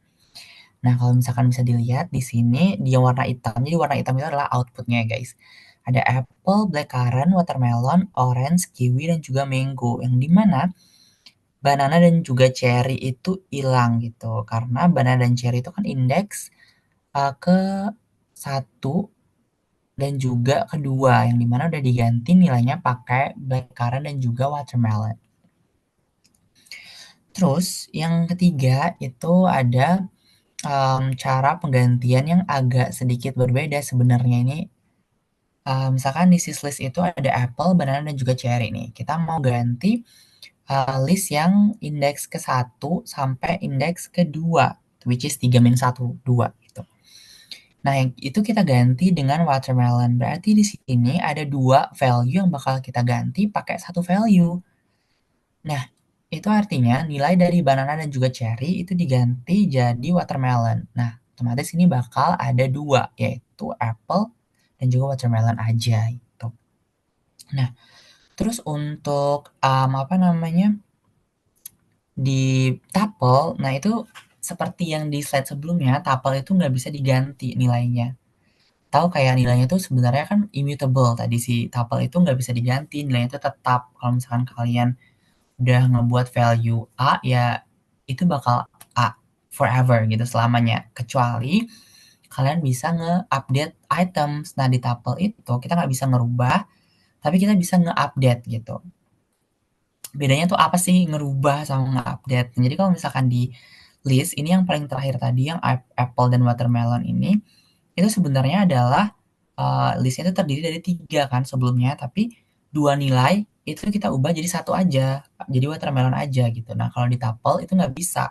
Nah, kalau misalkan bisa dilihat di sini di warna hitam, jadi warna hitam itu adalah outputnya ya guys. Ada apple, blackcurrant, watermelon, orange, kiwi, dan juga mango. Yang dimana banana dan juga cherry itu hilang gitu. Karena banana dan cherry itu kan indeks ke 1 dan juga kedua. Yang dimana udah diganti nilainya pakai blackcurrant dan juga watermelon. Terus yang ketiga itu ada, cara penggantian yang agak sedikit berbeda sebenarnya ini, misalkan di syslist itu ada apple, banana, dan juga cherry nih. Kita mau ganti, list yang indeks ke-1 sampai indeks ke-2, which is 3 min 1, 2 gitu. Nah, yang itu kita ganti dengan watermelon. Berarti di sini ada 2 value yang bakal kita ganti pakai 1 value. Nah, itu artinya nilai dari banana dan juga cherry itu diganti jadi watermelon. Nah, otomatis ini bakal ada 2, yaitu apple dan juga watermelon aja gitu. Nah, terus untuk, apa namanya, di tuple, nah itu seperti yang di slide sebelumnya, tuple itu nggak bisa diganti nilainya. Tahu kayak nilainya tuh sebenarnya kan immutable tadi si tuple itu nggak bisa diganti, nilainya itu tetap. Kalau misalkan kalian udah ngebuat value A, ya itu bakal A forever gitu selamanya. Kecuali kalian bisa nge-update items. Nah, di tuple itu kita nggak bisa ngerubah, tapi kita bisa nge-update gitu. Bedanya tuh apa sih ngerubah sama nge-update? Jadi kalau misalkan di list ini yang paling terakhir tadi yang apple dan watermelon ini, itu sebenarnya adalah list itu terdiri dari 3 kan sebelumnya, tapi 2 nilai itu kita ubah jadi satu aja, jadi watermelon aja gitu. Nah, kalau di tuple itu nggak bisa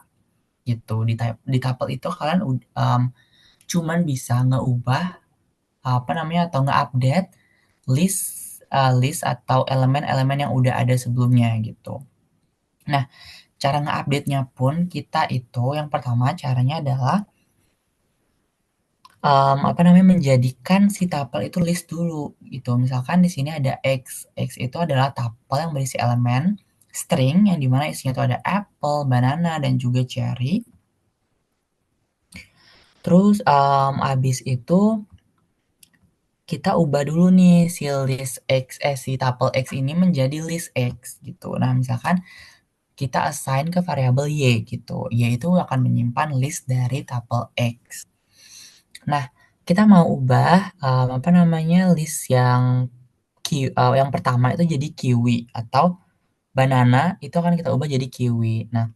gitu. Di tuple itu kalian cuman bisa ngeubah apa namanya atau nge-update list list atau elemen-elemen yang udah ada sebelumnya gitu. Nah, cara nge-update-nya pun kita itu yang pertama caranya adalah, apa namanya, menjadikan si tuple itu list dulu gitu. Misalkan di sini ada X, X itu adalah tuple yang berisi elemen string yang di mana isinya itu ada apple, banana, dan juga cherry. Terus, habis itu kita ubah dulu nih si list X si tuple X ini menjadi list X gitu. Nah, misalkan kita assign ke variabel Y gitu, Y itu akan menyimpan list dari tuple X. Nah, kita mau ubah, apa namanya, list yang pertama itu jadi kiwi atau banana itu akan kita ubah jadi kiwi. Nah,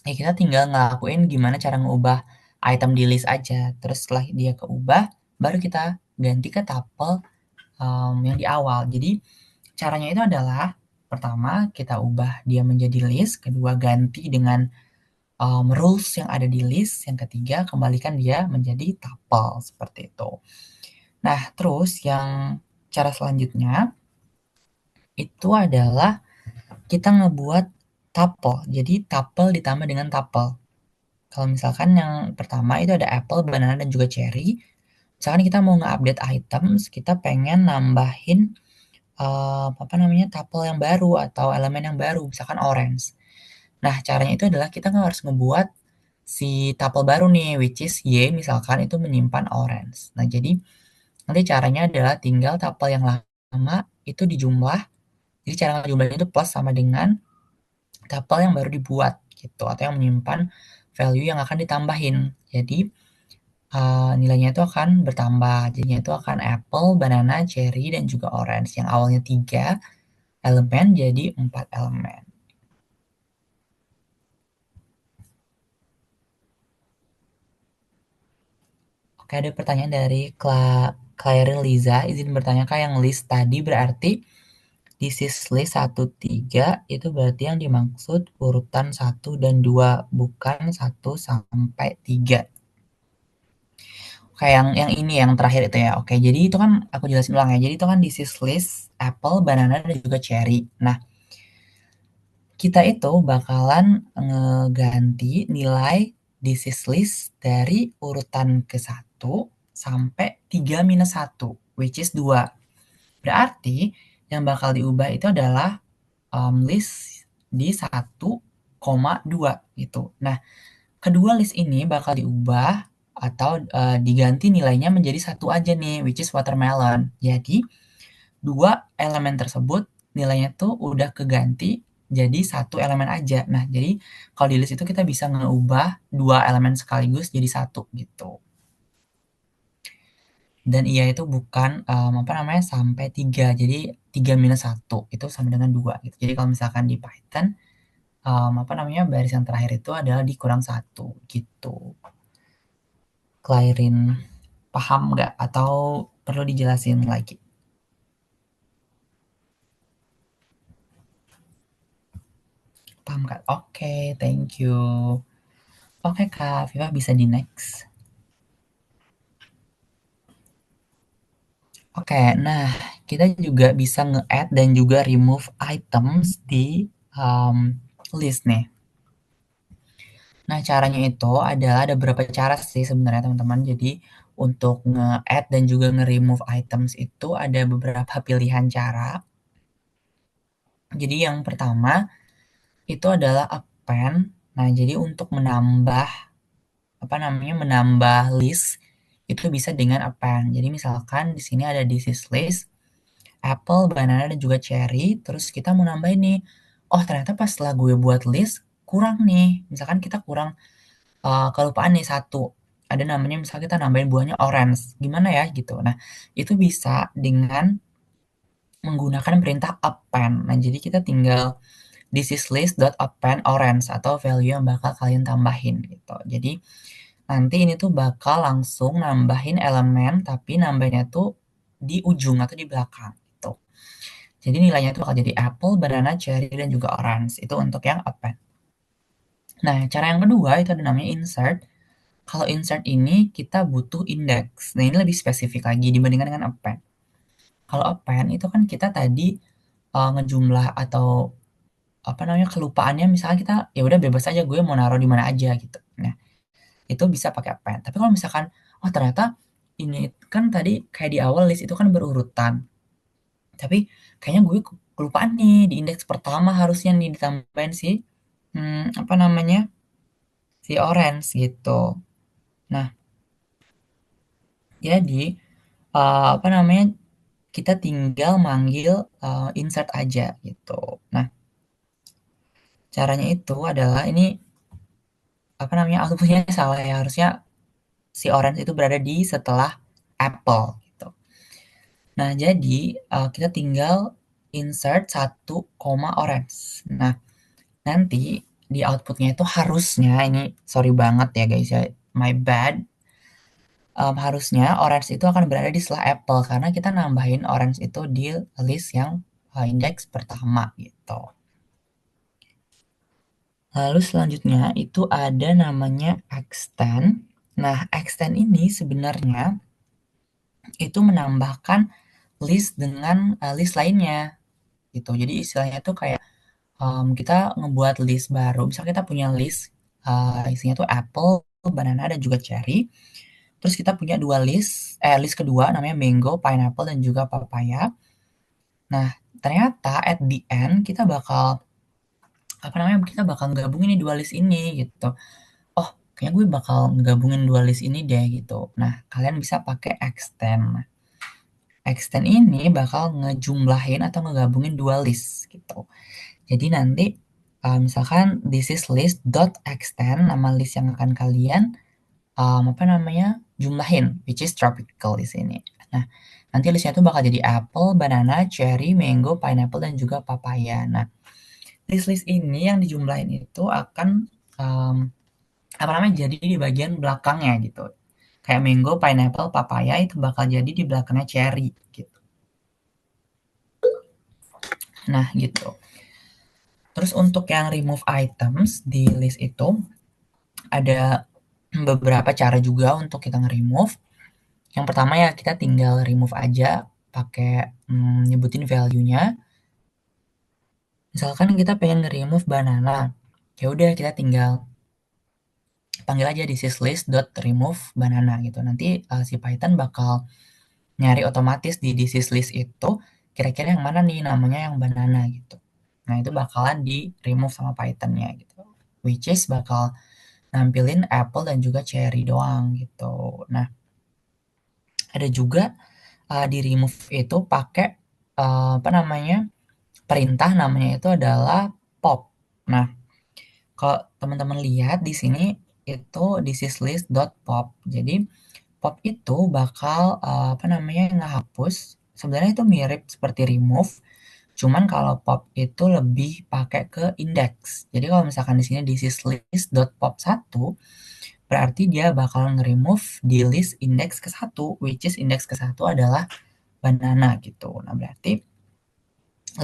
ya kita tinggal ngelakuin gimana cara ngubah item di list aja. Terus setelah dia keubah, baru kita ganti ke tuple, yang di awal. Jadi caranya itu adalah pertama kita ubah dia menjadi list, kedua ganti dengan rules yang ada di list, yang ketiga kembalikan dia menjadi tuple seperti itu. Nah, terus yang cara selanjutnya itu adalah kita ngebuat tuple. Jadi tuple ditambah dengan tuple. Kalau misalkan yang pertama itu ada apple, banana, dan juga cherry. Misalkan kita mau nge-update items, kita pengen nambahin apa namanya tuple yang baru atau elemen yang baru, misalkan orange. Nah, caranya itu adalah kita harus ngebuat si tuple baru nih, which is Y misalkan itu menyimpan orange. Nah, jadi nanti caranya adalah tinggal tuple yang lama itu dijumlah. Jadi cara ngejumlahnya itu plus sama dengan tuple yang baru dibuat gitu atau yang menyimpan value yang akan ditambahin. Jadi nilainya itu akan bertambah. Jadinya itu akan apple, banana, cherry, dan juga orange. Yang awalnya 3 elemen jadi 4 elemen. Oke, ada pertanyaan dari Claire Liza. Izin bertanya, Kak, yang list tadi berarti di list 1, 3 itu berarti yang dimaksud urutan 1 dan 2, bukan 1 sampai 3. Kayak yang ini yang terakhir itu ya. Oke, jadi itu kan aku jelasin ulang ya. Jadi itu kan di list apple, banana, dan juga cherry. Nah, kita itu bakalan ngeganti nilai di list dari urutan ke-1 sampai 3 minus 1, which is 2. Berarti yang bakal diubah itu adalah list di 1,2 gitu. Nah, kedua list ini bakal diubah atau diganti nilainya menjadi satu aja nih, which is watermelon. Jadi, dua elemen tersebut nilainya tuh udah keganti jadi satu elemen aja. Nah, jadi kalau di list itu kita bisa ngeubah dua elemen sekaligus jadi satu gitu. Dan iya itu bukan apa namanya sampai 3. Jadi 3 minus 1 itu sama dengan 2 gitu. Jadi kalau misalkan di Python apa namanya, baris yang terakhir itu adalah dikurang satu gitu. Clairin, paham nggak? Atau perlu dijelasin lagi? Paham kan? Oke, thank you. Oke Kak, Viva bisa di next. Oke, nah kita juga bisa nge-add dan juga remove items di list nih. Nah caranya itu adalah ada beberapa cara sih sebenarnya teman-teman. Jadi untuk nge-add dan juga nge-remove items itu ada beberapa pilihan cara. Jadi yang pertama itu adalah append. Nah jadi untuk menambah apa namanya, menambah list itu bisa dengan append. Jadi misalkan di sini ada disease list, apple, banana, dan juga cherry. Terus kita mau nambahin nih, oh ternyata pas setelah gue buat list kurang nih. Misalkan kita kurang kelupaan nih satu. Ada namanya misalnya kita nambahin buahnya orange. Gimana ya gitu. Nah, itu bisa dengan menggunakan perintah append. Nah, jadi kita tinggal this is list dot append orange atau value yang bakal kalian tambahin gitu. Jadi nanti ini tuh bakal langsung nambahin elemen tapi nambahinnya tuh di ujung atau di belakang gitu. Jadi nilainya tuh bakal jadi apple, banana, cherry, dan juga orange. Itu untuk yang append. Nah, cara yang kedua itu ada namanya insert. Kalau insert ini kita butuh index. Nah, ini lebih spesifik lagi dibandingkan dengan append. Kalau append itu kan kita tadi ngejumlah atau apa namanya kelupaannya misalnya kita ya udah bebas aja gue mau naruh di mana aja gitu. Nah, itu bisa pakai append. Tapi kalau misalkan oh ternyata ini kan tadi kayak di awal list itu kan berurutan. Tapi kayaknya gue kelupaan nih di indeks pertama harusnya nih ditambahin si apa namanya? Si orange gitu. Nah, jadi apa namanya? Kita tinggal manggil insert aja gitu. Nah, caranya itu adalah ini apa namanya? Outputnya salah ya. Harusnya si orange itu berada di setelah apple gitu. Nah, jadi kita tinggal insert satu koma orange. Nah, nanti di outputnya itu harusnya ini sorry banget ya guys ya, my bad. Harusnya orange itu akan berada di setelah apple karena kita nambahin orange itu di list yang indeks pertama gitu. Lalu selanjutnya itu ada namanya extend. Nah, extend ini sebenarnya itu menambahkan list dengan list lainnya gitu. Jadi istilahnya tuh kayak kita ngebuat list baru. Misal kita punya list isinya tuh apple, banana, dan juga cherry. Terus kita punya dua list, list kedua namanya mango, pineapple, dan juga papaya. Nah, ternyata at the end kita bakal apa namanya? Kita bakal gabungin nih dua list ini gitu. Oh, kayaknya gue bakal gabungin dua list ini deh gitu. Nah, kalian bisa pakai extend. Nah, extend ini bakal ngejumlahin atau ngegabungin dua list gitu. Jadi nanti misalkan this is list dot extend nama list yang akan kalian apa namanya jumlahin, which is tropical di sini. Nah, nanti listnya itu bakal jadi apple, banana, cherry, mango, pineapple, dan juga papaya. Nah, list-list ini yang dijumlahin itu akan um, apa namanya jadi di bagian belakangnya gitu. Kayak mango, pineapple, papaya itu bakal jadi di belakangnya cherry gitu. Nah, gitu. Terus untuk yang remove items di list itu ada beberapa cara juga untuk kita nge-remove. Yang pertama ya kita tinggal remove aja pakai nyebutin value-nya. Misalkan kita pengen nge-remove banana, ya udah kita tinggal panggil aja this list dot remove banana gitu. Nanti si Python bakal nyari otomatis di this list itu kira-kira yang mana nih namanya yang banana gitu. Nah, itu bakalan di remove sama Python-nya gitu. Which is bakal nampilin apple dan juga cherry doang gitu. Nah, ada juga di remove itu pakai apa namanya perintah namanya itu adalah pop. Nah, kalau teman-teman lihat di sini itu thisisList.pop. Jadi pop itu bakal apa namanya ngehapus. Sebenarnya itu mirip seperti remove, Cuman kalau pop itu lebih pakai ke index. Jadi kalau misalkan di sini this is list.pop1, berarti dia bakal nge-remove di list index ke satu, which is index ke satu adalah banana gitu. Nah, berarti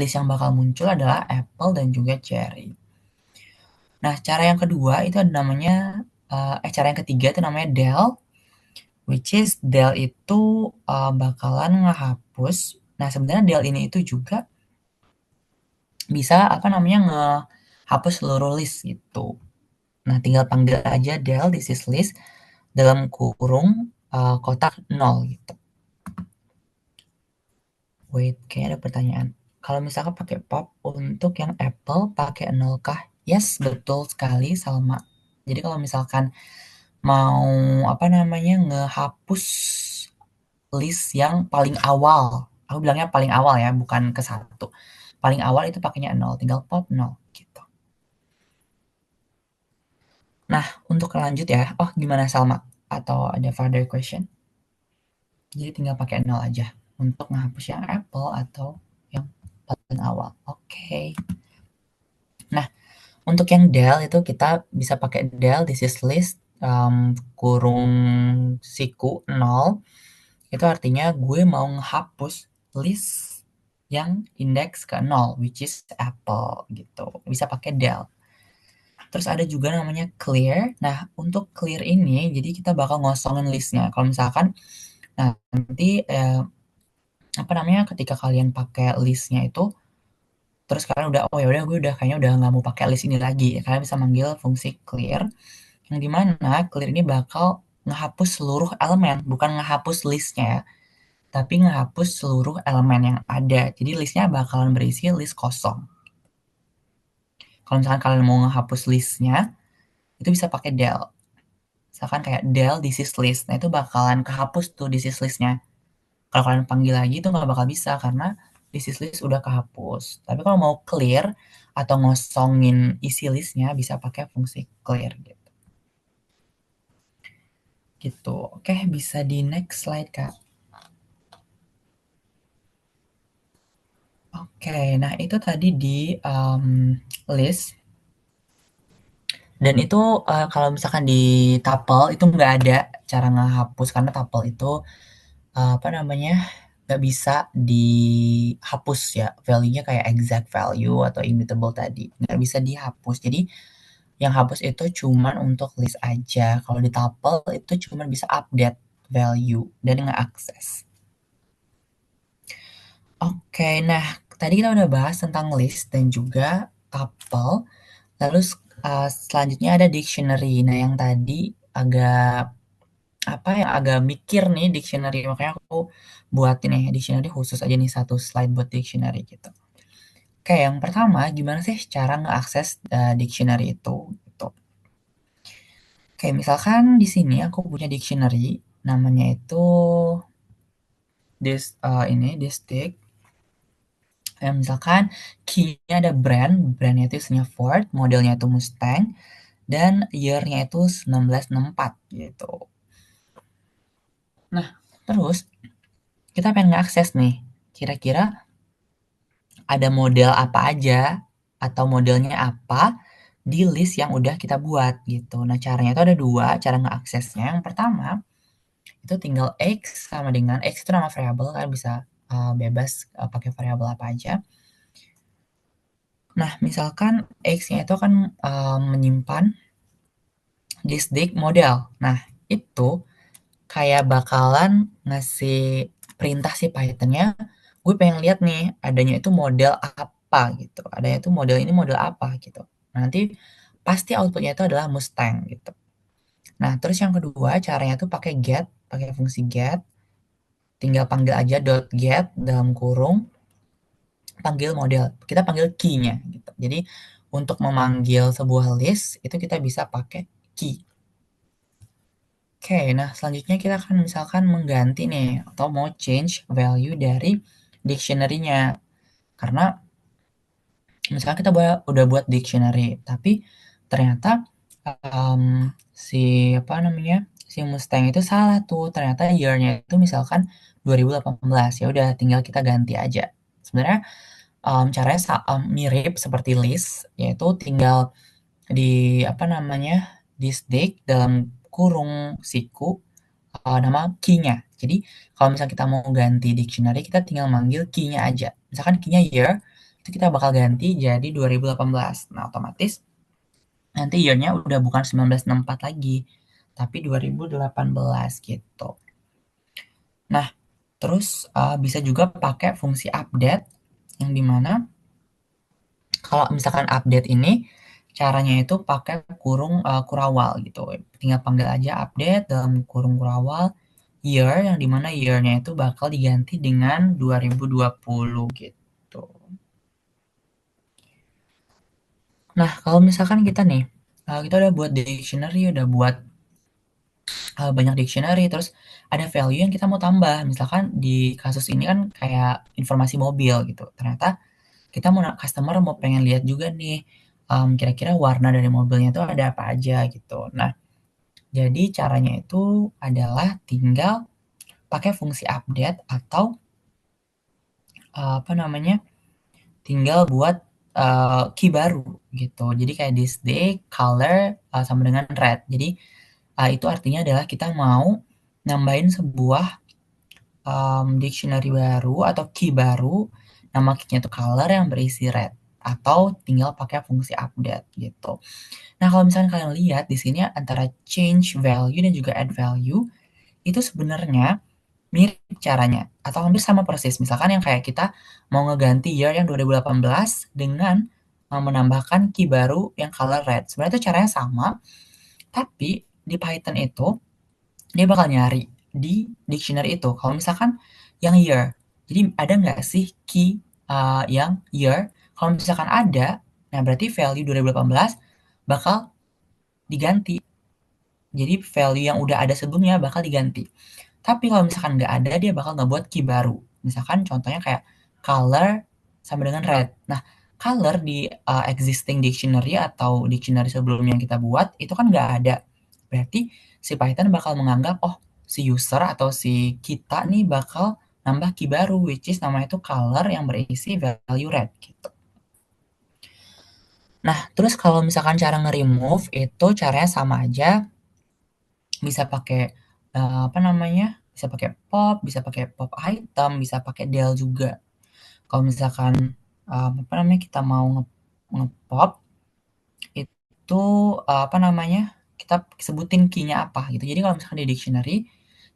list yang bakal muncul adalah apple dan juga cherry. Nah, cara yang kedua itu ada namanya, cara yang ketiga itu namanya del, which is del itu bakalan ngehapus. Nah, sebenarnya del ini itu juga bisa apa namanya ngehapus seluruh list gitu. Nah, tinggal panggil aja del this is list dalam kurung kotak 0 gitu. Wait, kayaknya ada pertanyaan. Kalau misalkan pakai pop untuk yang Apple pakai 0 kah? Yes, betul sekali Salma. Jadi kalau misalkan mau apa namanya ngehapus list yang paling awal. Aku bilangnya paling awal ya, bukan ke satu. Paling awal itu pakainya 0, tinggal pop 0 gitu. Nah, untuk lanjut ya. Oh, gimana Salma? Atau ada further question? Jadi tinggal pakai 0 aja untuk menghapus yang Apple atau yang paling awal. Oke. Nah, untuk yang del itu kita bisa pakai del this is list kurung siku 0. Itu artinya gue mau menghapus list yang indeks ke 0, which is Apple gitu. Bisa pakai del. Terus ada juga namanya clear. Nah, untuk clear ini, jadi kita bakal ngosongin listnya. Kalau misalkan, nah nanti apa namanya, ketika kalian pakai listnya itu, terus kalian udah, oh ya udah gue udah kayaknya udah nggak mau pakai list ini lagi. Kalian bisa manggil fungsi clear, yang dimana clear ini bakal ngehapus seluruh elemen, bukan ngehapus listnya ya, tapi ngehapus seluruh elemen yang ada. Jadi listnya bakalan berisi list kosong. Kalau misalkan kalian mau ngehapus listnya, itu bisa pakai del. Misalkan kayak del this is list, nah itu bakalan kehapus tuh this is listnya. Kalau kalian panggil lagi itu nggak bakal bisa karena this is list udah kehapus. Tapi kalau mau clear atau ngosongin isi listnya bisa pakai fungsi clear gitu. Gitu. Oke, bisa di next slide, Kak. Oke, nah itu tadi di list. Dan itu kalau misalkan di tuple itu nggak ada cara ngehapus karena tuple itu apa namanya nggak bisa dihapus ya value-nya kayak exact value atau immutable tadi nggak bisa dihapus. Jadi yang hapus itu cuman untuk list aja. Kalau di tuple itu cuman bisa update value dan nggak akses. Oke, nah tadi kita udah bahas tentang list dan juga tuple. Lalu selanjutnya ada dictionary. Nah, yang tadi agak apa ya agak mikir nih dictionary, makanya aku buat ini dictionary khusus aja nih satu slide buat dictionary gitu. Oke, yang pertama gimana sih cara ngeakses dictionary itu gitu. Oke, misalkan di sini aku punya dictionary namanya itu ini distick. Misalkan key-nya ada brand-nya itu isinya Ford, modelnya itu Mustang, dan year-nya itu 1964 gitu. Nah, terus kita pengen ngeakses nih, kira-kira ada model apa aja atau modelnya apa di list yang udah kita buat gitu. Nah, caranya itu ada dua cara ngeaksesnya. Yang pertama, itu tinggal X sama dengan X itu nama variabel kan bisa bebas pakai variabel apa aja. Nah, misalkan X-nya itu akan menyimpan distinct model. Nah, itu kayak bakalan ngasih perintah si Python-nya, gue pengen lihat nih adanya itu model apa gitu. Adanya itu model ini model apa gitu. Nah, nanti pasti outputnya itu adalah Mustang gitu. Nah, terus yang kedua caranya tuh pakai get, pakai fungsi get. Tinggal panggil aja dot get dalam kurung panggil model. Kita panggil key-nya gitu. Jadi untuk memanggil sebuah list itu kita bisa pakai key. Oke, nah selanjutnya kita akan misalkan mengganti nih atau mau change value dari dictionary-nya. Karena misalkan kita udah buat dictionary, tapi ternyata si apa namanya si Mustang itu salah tuh. Ternyata year-nya itu misalkan 2018. Ya udah tinggal kita ganti aja. Sebenarnya caranya mirip seperti list, yaitu tinggal di apa namanya, distinct dalam kurung siku, nama key-nya. Jadi kalau misalnya kita mau ganti dictionary, kita tinggal manggil key-nya aja. Misalkan key-nya year, itu kita bakal ganti jadi 2018. Nah, otomatis nanti year-nya udah bukan 1964 lagi, tapi 2018 gitu. Nah, terus bisa juga pakai fungsi update, yang dimana kalau misalkan update ini caranya itu pakai kurung kurawal gitu. Tinggal panggil aja update dalam kurung kurawal year, yang dimana year-nya itu bakal diganti dengan 2020 gitu. Nah, kalau misalkan kita nih, kita udah buat dictionary, udah buat banyak dictionary, terus ada value yang kita mau tambah. Misalkan di kasus ini kan kayak informasi mobil gitu. Ternyata kita mau customer mau pengen lihat juga nih, kira-kira warna dari mobilnya itu ada apa aja gitu. Nah, jadi caranya itu adalah tinggal pakai fungsi update atau apa namanya, tinggal buat key baru gitu. Jadi kayak this day, color sama dengan red. Jadi itu artinya adalah kita mau nambahin sebuah dictionary baru atau key baru, nama key-nya itu color yang berisi red, atau tinggal pakai fungsi update gitu. Nah, kalau misalnya kalian lihat di sini antara change value dan juga add value itu sebenarnya mirip caranya atau hampir sama persis. Misalkan yang kayak kita mau ngeganti year yang 2018 dengan menambahkan key baru yang color red. Sebenarnya itu caranya sama, tapi di Python itu dia bakal nyari di dictionary itu. Kalau misalkan yang year, jadi ada nggak sih key yang year? Kalau misalkan ada, nah berarti value 2018 bakal diganti. Jadi value yang udah ada sebelumnya bakal diganti. Tapi kalau misalkan nggak ada, dia bakal ngebuat key baru. Misalkan contohnya kayak color sama dengan red. Nah, color di existing dictionary atau dictionary sebelumnya yang kita buat itu kan nggak ada. Berarti si Python bakal menganggap, oh si user atau si kita nih bakal nambah key baru, which is namanya itu color yang berisi value red gitu. Nah, terus kalau misalkan cara nge-remove itu caranya sama aja, bisa pakai apa namanya, bisa pakai pop, bisa pakai pop item, bisa pakai del juga. Kalau misalkan apa namanya, kita mau ngepop itu apa namanya, kita sebutin key-nya apa gitu. Jadi kalau misalkan di dictionary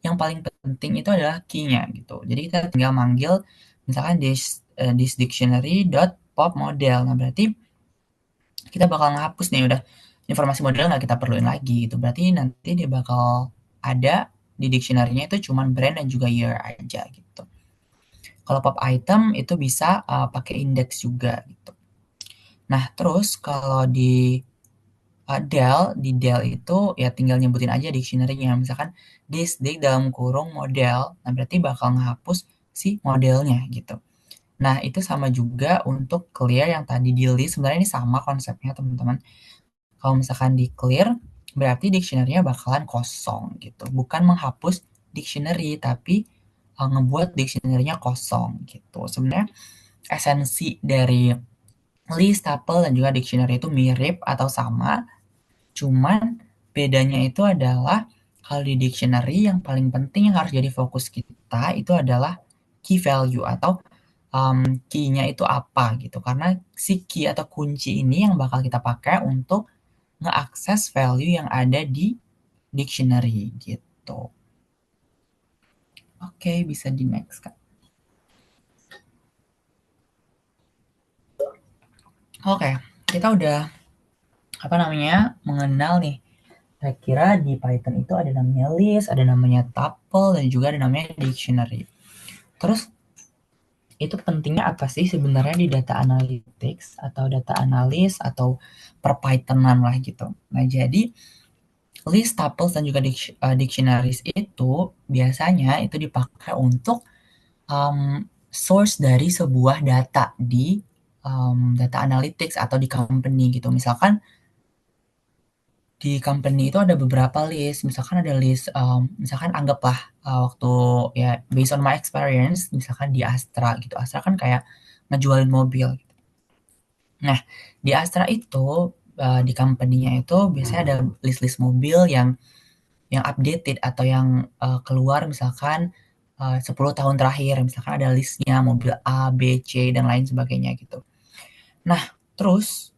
yang paling penting itu adalah key-nya gitu. Jadi kita tinggal manggil misalkan this dictionary dot pop model. Nah, berarti kita bakal ngehapus nih udah informasi model nggak kita perluin lagi gitu. Berarti nanti dia bakal ada di dictionary-nya itu cuman brand dan juga year aja gitu. Kalau pop item itu bisa pakai index juga gitu. Nah, terus kalau di del itu ya tinggal nyebutin aja dictionary-nya. Misalkan this dig dalam kurung model. Nah, berarti bakal ngehapus si modelnya gitu. Nah, itu sama juga untuk clear yang tadi di list. Sebenarnya ini sama konsepnya, teman-teman. Kalau misalkan di clear, berarti dictionary-nya bakalan kosong gitu. Bukan menghapus dictionary, tapi ngebuat dictionary-nya kosong gitu. Sebenarnya esensi dari list, tuple, dan juga dictionary itu mirip atau sama, cuman bedanya itu adalah kalau di dictionary yang paling penting yang harus jadi fokus kita itu adalah key value atau key-nya itu apa gitu. Karena si key atau kunci ini yang bakal kita pakai untuk ngeakses value yang ada di dictionary gitu. Oke, bisa di next, Kak. Oke, kita udah apa namanya mengenal nih. Kira-kira di Python itu ada namanya list, ada namanya tuple, dan juga ada namanya dictionary. Terus itu pentingnya apa sih sebenarnya di data analytics atau data analis atau per Pythonan lah gitu. Nah, jadi list, tuples, dan juga dictionaries itu biasanya itu dipakai untuk source dari sebuah data di data analytics atau di company gitu. Misalkan di company itu ada beberapa list, misalkan ada list, misalkan anggaplah waktu ya based on my experience, misalkan di Astra gitu. Astra kan kayak ngejualin mobil. Nah, di Astra itu, di company-nya itu biasanya ada list-list mobil yang updated atau yang, keluar misalkan, 10 tahun terakhir, misalkan ada list-nya mobil A, B, C, dan lain sebagainya gitu. Nah, terus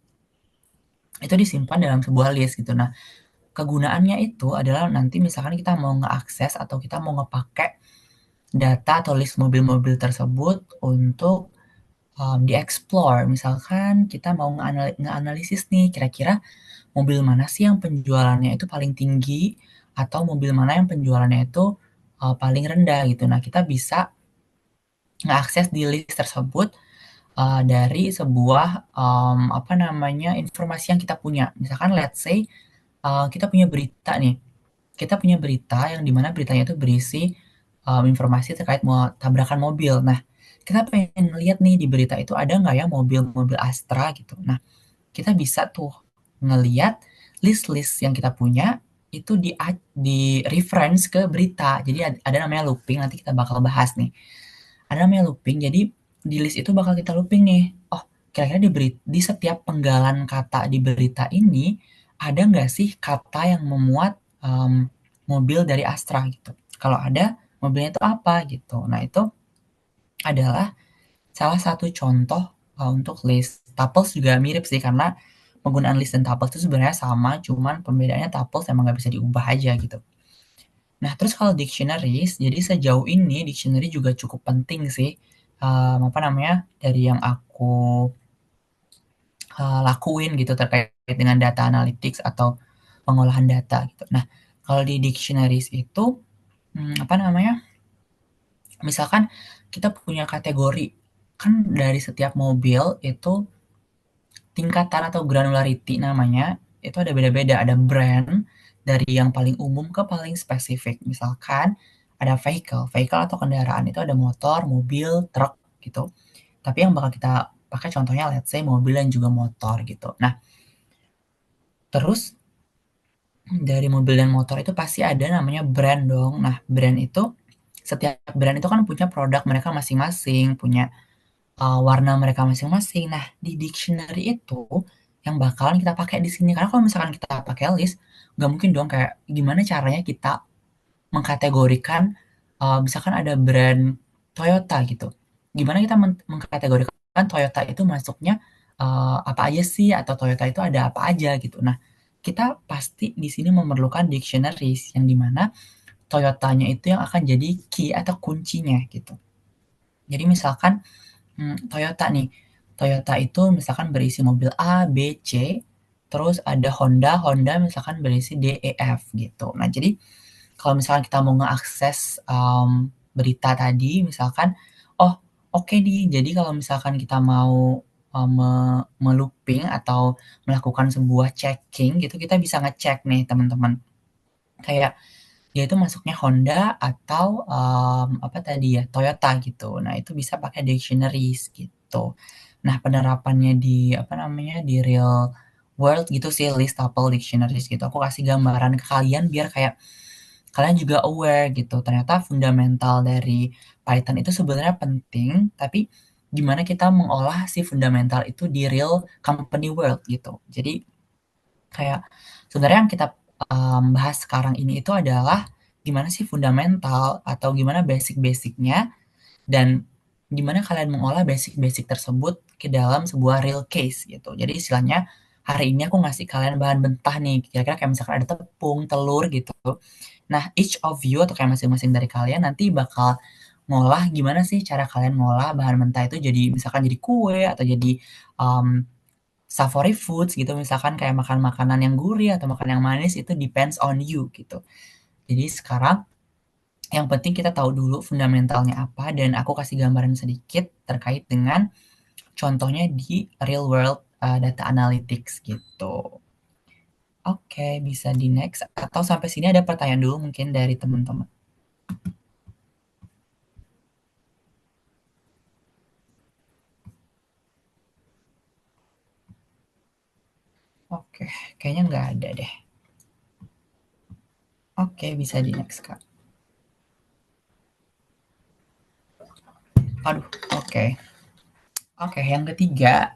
itu disimpan dalam sebuah list gitu. Nah, kegunaannya itu adalah nanti misalkan kita mau ngeakses atau kita mau ngepakai data atau list mobil-mobil tersebut untuk di-explore. Misalkan kita mau ngeanalisis nih, kira-kira mobil mana sih yang penjualannya itu paling tinggi atau mobil mana yang penjualannya itu paling rendah gitu. Nah, kita bisa ngeakses di list tersebut dari sebuah apa namanya informasi yang kita punya. Misalkan let's say kita punya berita nih, kita punya berita yang dimana beritanya itu berisi informasi terkait tabrakan mobil. Nah, kita pengen lihat nih di berita itu ada nggak ya mobil-mobil Astra gitu. Nah, kita bisa tuh ngeliat list-list yang kita punya itu di reference ke berita. Jadi ada namanya looping, nanti kita bakal bahas nih. Ada namanya looping, jadi di list itu bakal kita looping nih. Oh, kira-kira di setiap penggalan kata di berita ini ada nggak sih kata yang memuat mobil dari Astra gitu. Kalau ada, mobilnya itu apa gitu. Nah, itu adalah salah satu contoh untuk list. Tuples juga mirip sih karena penggunaan list dan tuples itu sebenarnya sama, cuman perbedaannya tuples emang nggak bisa diubah aja gitu. Nah, terus kalau dictionaries, jadi sejauh ini dictionary juga cukup penting sih. Apa namanya, dari yang aku lakuin gitu terkait dengan data analytics atau pengolahan data gitu. Nah, kalau di dictionaries itu, apa namanya, misalkan kita punya kategori, kan dari setiap mobil itu tingkatan atau granularity namanya, itu ada beda-beda, ada brand, dari yang paling umum ke paling spesifik. Misalkan ada vehicle, vehicle atau kendaraan itu ada motor, mobil, truk gitu. Tapi yang bakal kita pakai contohnya let's say mobil dan juga motor gitu. Nah, terus dari mobil dan motor itu pasti ada namanya brand dong. Nah, brand itu setiap brand itu kan punya produk mereka masing-masing, punya warna mereka masing-masing. Nah, di dictionary itu yang bakalan kita pakai di sini. Karena kalau misalkan kita pakai list, nggak mungkin dong kayak gimana caranya kita mengkategorikan, misalkan ada brand Toyota gitu. Gimana kita mengkategorikan Toyota itu masuknya apa aja sih atau Toyota itu ada apa aja gitu. Nah, kita pasti di sini memerlukan dictionaries yang dimana Toyotanya itu yang akan jadi key atau kuncinya gitu. Jadi misalkan Toyota nih. Toyota itu misalkan berisi mobil A, B, C, terus ada Honda, Honda misalkan berisi D, E, F gitu. Nah, jadi kalau misalkan kita mau ngeakses berita tadi, misalkan, oh oke nih, jadi kalau misalkan kita mau melooping atau melakukan sebuah checking gitu, kita bisa ngecek nih teman-teman. Kayak dia itu masuknya Honda atau, apa tadi ya, Toyota gitu. Nah, itu bisa pakai dictionaries gitu. Nah, penerapannya di, apa namanya, di real world gitu sih, listable dictionaries gitu. Aku kasih gambaran ke kalian biar kayak kalian juga aware gitu, ternyata fundamental dari Python itu sebenarnya penting, tapi gimana kita mengolah si fundamental itu di real company world gitu. Jadi kayak sebenarnya yang kita bahas sekarang ini itu adalah gimana sih fundamental atau gimana basic-basicnya dan gimana kalian mengolah basic-basic tersebut ke dalam sebuah real case gitu. Jadi istilahnya hari ini aku ngasih kalian bahan mentah nih, kira-kira kayak misalkan ada tepung, telur gitu. Nah, each of you atau kayak masing-masing dari kalian nanti bakal ngolah gimana sih cara kalian ngolah bahan mentah itu jadi misalkan jadi kue atau jadi um, savory foods gitu, misalkan kayak makan makanan yang gurih atau makan yang manis itu depends on you gitu. Jadi sekarang yang penting kita tahu dulu fundamentalnya apa dan aku kasih gambaran sedikit terkait dengan contohnya di real world data analytics gitu. Oke, bisa di next atau sampai sini ada pertanyaan dulu mungkin dari teman-teman. Oke, kayaknya nggak ada deh. Oke, bisa di next Kak. Aduh, oke. Oke, yang ketiga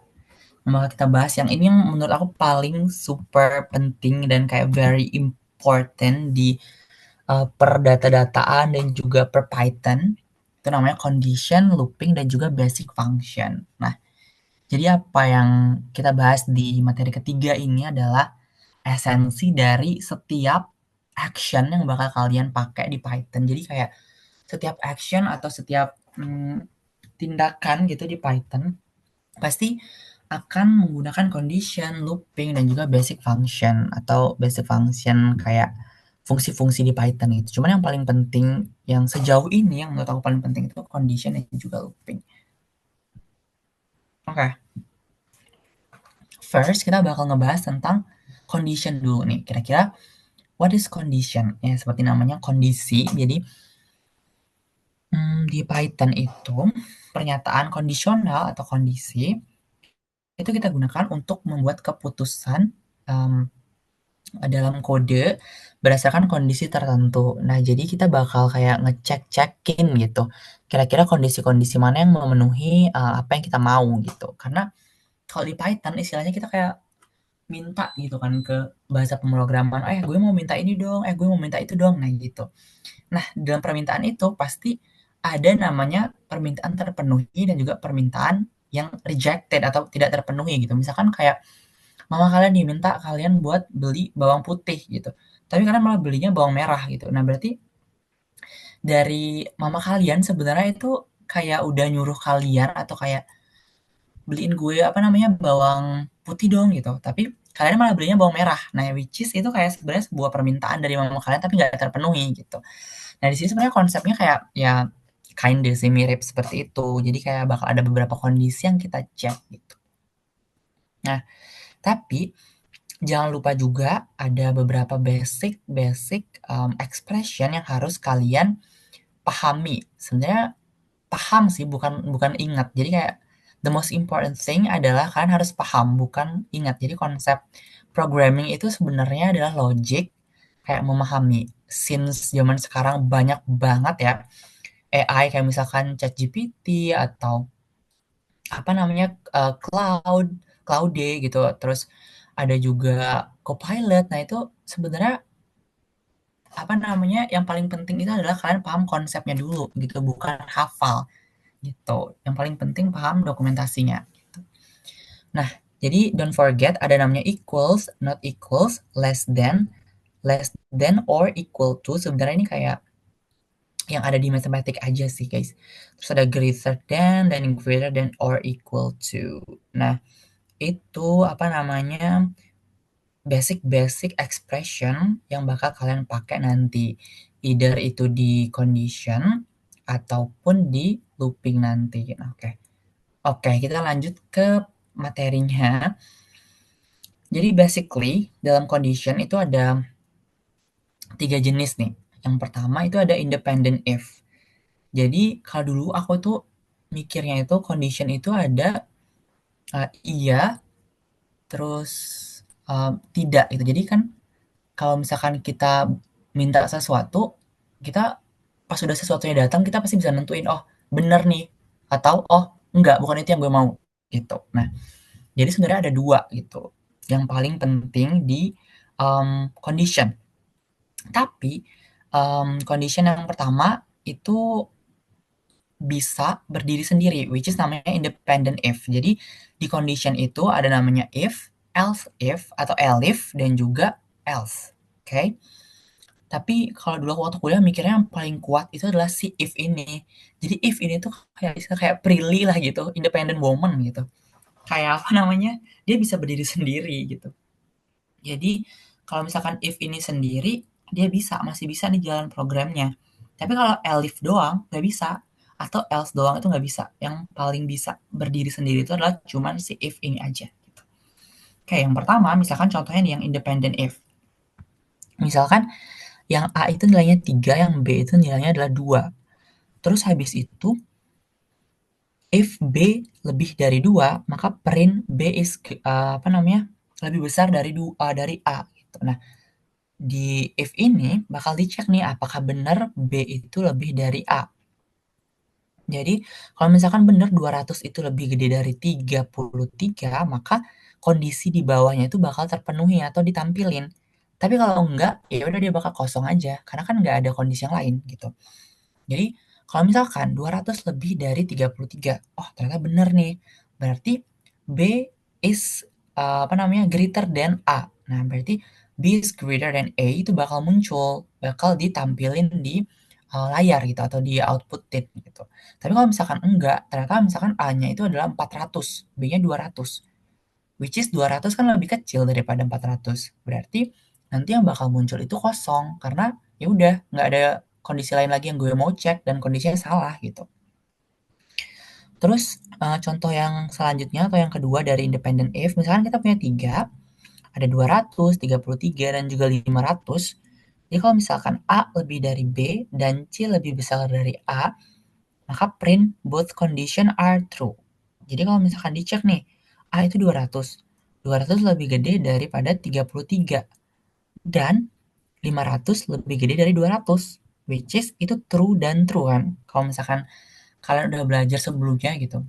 yang bakal kita bahas yang ini yang menurut aku paling super penting dan kayak very important di per data-dataan dan juga per Python. Itu namanya condition, looping, dan juga basic function. Nah, jadi apa yang kita bahas di materi ketiga ini adalah esensi dari setiap action yang bakal kalian pakai di Python. Jadi kayak setiap action atau setiap tindakan gitu di Python pasti akan menggunakan condition, looping, dan juga basic function atau basic function kayak fungsi-fungsi di Python itu. Cuman yang paling penting, yang sejauh ini yang menurut aku paling penting itu condition dan juga looping. Oke, okay. First kita bakal ngebahas tentang condition dulu nih. Kira-kira what is condition? Ya seperti namanya kondisi. Jadi di Python itu pernyataan kondisional atau kondisi itu kita gunakan untuk membuat keputusan um, dalam kode berdasarkan kondisi tertentu. Nah, jadi kita bakal kayak ngecek-cekin gitu. Kira-kira kondisi-kondisi mana yang memenuhi apa yang kita mau gitu. Karena kalau di Python istilahnya kita kayak minta gitu kan ke bahasa pemrograman, gue mau minta ini dong, gue mau minta itu dong, nah gitu. Nah, dalam permintaan itu pasti ada namanya permintaan terpenuhi dan juga permintaan yang rejected atau tidak terpenuhi gitu. Misalkan kayak mama kalian diminta kalian buat beli bawang putih gitu. Tapi kalian malah belinya bawang merah gitu. Nah, berarti dari mama kalian sebenarnya itu kayak udah nyuruh kalian atau kayak beliin gue apa namanya bawang putih dong gitu. Tapi kalian malah belinya bawang merah. Nah, which is itu kayak sebenarnya sebuah permintaan dari mama kalian tapi nggak terpenuhi gitu. Nah, di sini sebenarnya konsepnya kayak ya kinda sih mirip seperti itu. Jadi kayak bakal ada beberapa kondisi yang kita cek gitu. Nah, tapi jangan lupa juga ada beberapa basic basic expression yang harus kalian pahami. Sebenarnya paham sih, bukan bukan ingat. Jadi kayak the most important thing adalah kalian harus paham, bukan ingat. Jadi konsep programming itu sebenarnya adalah logic, kayak memahami. Since zaman sekarang banyak banget ya AI kayak misalkan ChatGPT atau apa namanya Claude gitu. Terus ada juga Copilot. Nah, itu sebenarnya apa namanya yang paling penting itu adalah kalian paham konsepnya dulu gitu, bukan hafal gitu. Yang paling penting paham dokumentasinya gitu. Nah, jadi don't forget ada namanya equals, not equals, less than or equal to. Sebenarnya ini kayak yang ada di matematik aja sih, guys. Terus ada greater than, dan greater than or equal to. Nah, itu apa namanya basic-basic expression yang bakal kalian pakai nanti. Either itu di condition ataupun di looping nanti. Nah, oke. Oke, kita lanjut ke materinya. Jadi basically dalam condition itu ada tiga jenis nih. Yang pertama itu ada independent if. Jadi kalau dulu aku tuh mikirnya itu condition itu ada iya terus tidak gitu. Jadi kan kalau misalkan kita minta sesuatu, kita pas udah sesuatunya datang kita pasti bisa nentuin oh bener nih atau oh enggak bukan itu yang gue mau gitu. Nah, jadi sebenarnya ada dua gitu yang paling penting di condition. Tapi condition yang pertama itu bisa berdiri sendiri, which is namanya independent if. Jadi di condition itu ada namanya else if, atau elif, dan juga else. Oke? Okay? Tapi kalau dulu aku waktu kuliah mikirnya yang paling kuat itu adalah si if ini. Jadi if ini tuh kayak kayak Prilly lah gitu, independent woman gitu. Kayak apa namanya? Dia bisa berdiri sendiri gitu. Jadi kalau misalkan if ini sendiri, dia bisa, masih bisa nih jalan programnya. Tapi kalau elif doang, nggak bisa. Atau else doang itu nggak bisa. Yang paling bisa berdiri sendiri itu adalah cuman si if ini aja. Gitu. Oke, yang pertama, misalkan contohnya nih yang independent if. Misalkan yang A itu nilainya 3, yang B itu nilainya adalah 2. Terus habis itu, if B lebih dari 2, maka print B is apa namanya? Lebih besar dari dari A gitu. Nah, di if ini bakal dicek nih apakah benar B itu lebih dari A. Jadi, kalau misalkan bener 200 itu lebih gede dari 33, maka kondisi di bawahnya itu bakal terpenuhi atau ditampilin. Tapi kalau enggak, ya udah dia bakal kosong aja, karena kan nggak ada kondisi yang lain gitu. Jadi, kalau misalkan 200 lebih dari 33, oh ternyata bener nih, berarti B is, apa namanya, greater than A. Nah, berarti B is greater than A itu bakal muncul, bakal ditampilin di, layar gitu atau di-output-in gitu. Tapi kalau misalkan enggak, ternyata misalkan A-nya itu adalah 400, B-nya 200, which is 200 kan lebih kecil daripada 400. Berarti nanti yang bakal muncul itu kosong, karena ya udah nggak ada kondisi lain lagi yang gue mau cek dan kondisinya salah gitu. Terus contoh yang selanjutnya atau yang kedua dari independent if, misalkan kita punya 3, ada 200, 33, dan juga 500. Jadi kalau misalkan A lebih dari B dan C lebih besar dari A, maka print both condition are true. Jadi kalau misalkan dicek nih, A itu 200. 200 lebih gede daripada 33. Dan 500 lebih gede dari 200. Which is itu true dan true kan. Kalau misalkan kalian udah belajar sebelumnya gitu.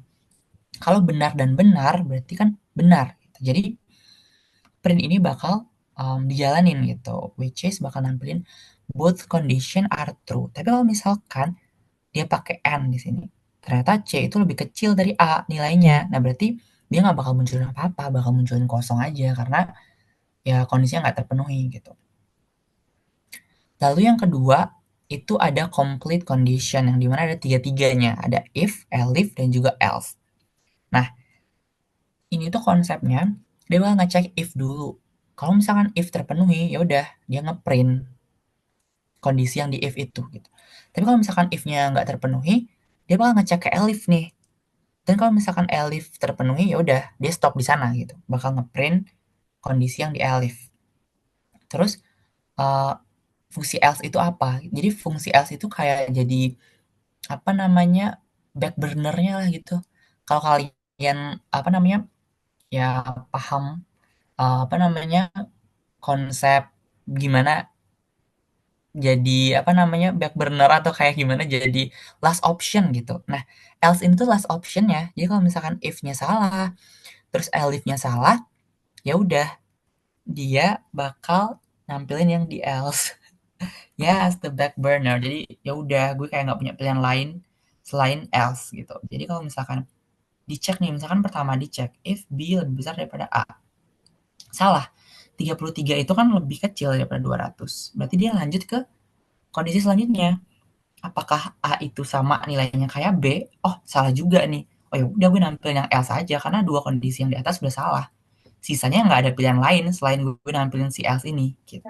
Kalau benar dan benar berarti kan benar. Gitu. Jadi print ini bakal dijalanin gitu. Which is bakal nampilin both condition are true. Tapi kalau misalkan dia pakai N di sini. Ternyata C itu lebih kecil dari A nilainya. Nah, berarti dia nggak bakal munculin apa-apa, bakal munculin kosong aja karena ya kondisinya nggak terpenuhi gitu. Lalu yang kedua, itu ada complete condition yang dimana ada tiga-tiganya. Ada if, elif, dan juga else. Nah, ini tuh konsepnya, dia bakal ngecek if dulu. Kalau misalkan if terpenuhi, ya udah dia ngeprint kondisi yang di if itu gitu. Tapi kalau misalkan if-nya nggak terpenuhi, dia bakal ngecek ke elif nih. Dan kalau misalkan elif terpenuhi, ya udah dia stop di sana gitu. Bakal ngeprint kondisi yang di elif. Terus uh, fungsi else itu apa? Jadi fungsi else itu kayak jadi apa namanya back burner-nya lah gitu. Kalau kalian apa namanya ya paham apa namanya konsep gimana jadi apa namanya back burner atau kayak gimana jadi last option gitu. Nah, else itu last option-nya. Jadi kalau misalkan if-nya salah, terus elif-nya salah, ya udah dia bakal nampilin yang di else. Ya, as the back burner. Jadi ya udah gue kayak nggak punya pilihan lain selain else gitu. Jadi kalau misalkan dicek nih, misalkan pertama dicek if B lebih besar daripada A. Salah. 33 itu kan lebih kecil daripada 200. Berarti dia lanjut ke kondisi selanjutnya. Apakah A itu sama nilainya kayak B? Oh, salah juga nih. Oh ya udah gue nampilin yang L saja karena dua kondisi yang di atas udah salah. Sisanya nggak ada pilihan lain selain gue nampilin si else ini gitu.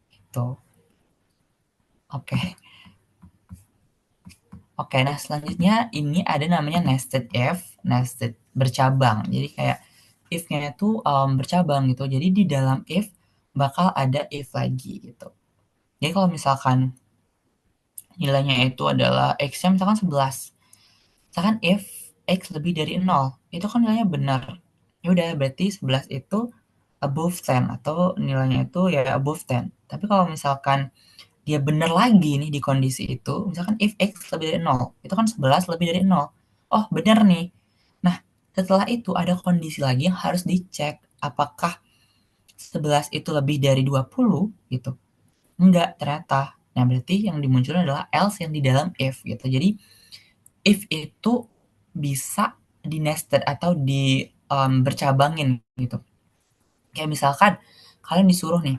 Gitu. Oke. Oke, nah selanjutnya ini ada namanya nested if, nested bercabang. Jadi kayak if-nya itu bercabang gitu. Jadi di dalam if bakal ada if lagi gitu. Jadi kalau misalkan nilainya itu adalah x-nya misalkan 11. Misalkan if x lebih dari 0, itu kan nilainya benar. Ya udah berarti 11 itu above 10 atau nilainya itu ya above 10. Tapi kalau misalkan dia benar lagi nih di kondisi itu, misalkan if x lebih dari 0, itu kan 11 lebih dari 0. Oh, benar nih. Nah, setelah itu ada kondisi lagi yang harus dicek. Apakah 11 itu lebih dari 20 gitu? Enggak, ternyata. Nah, berarti yang dimunculkan adalah else yang di dalam if gitu. Jadi, if itu bisa di nested atau di bercabangin gitu. Kayak misalkan kalian disuruh nih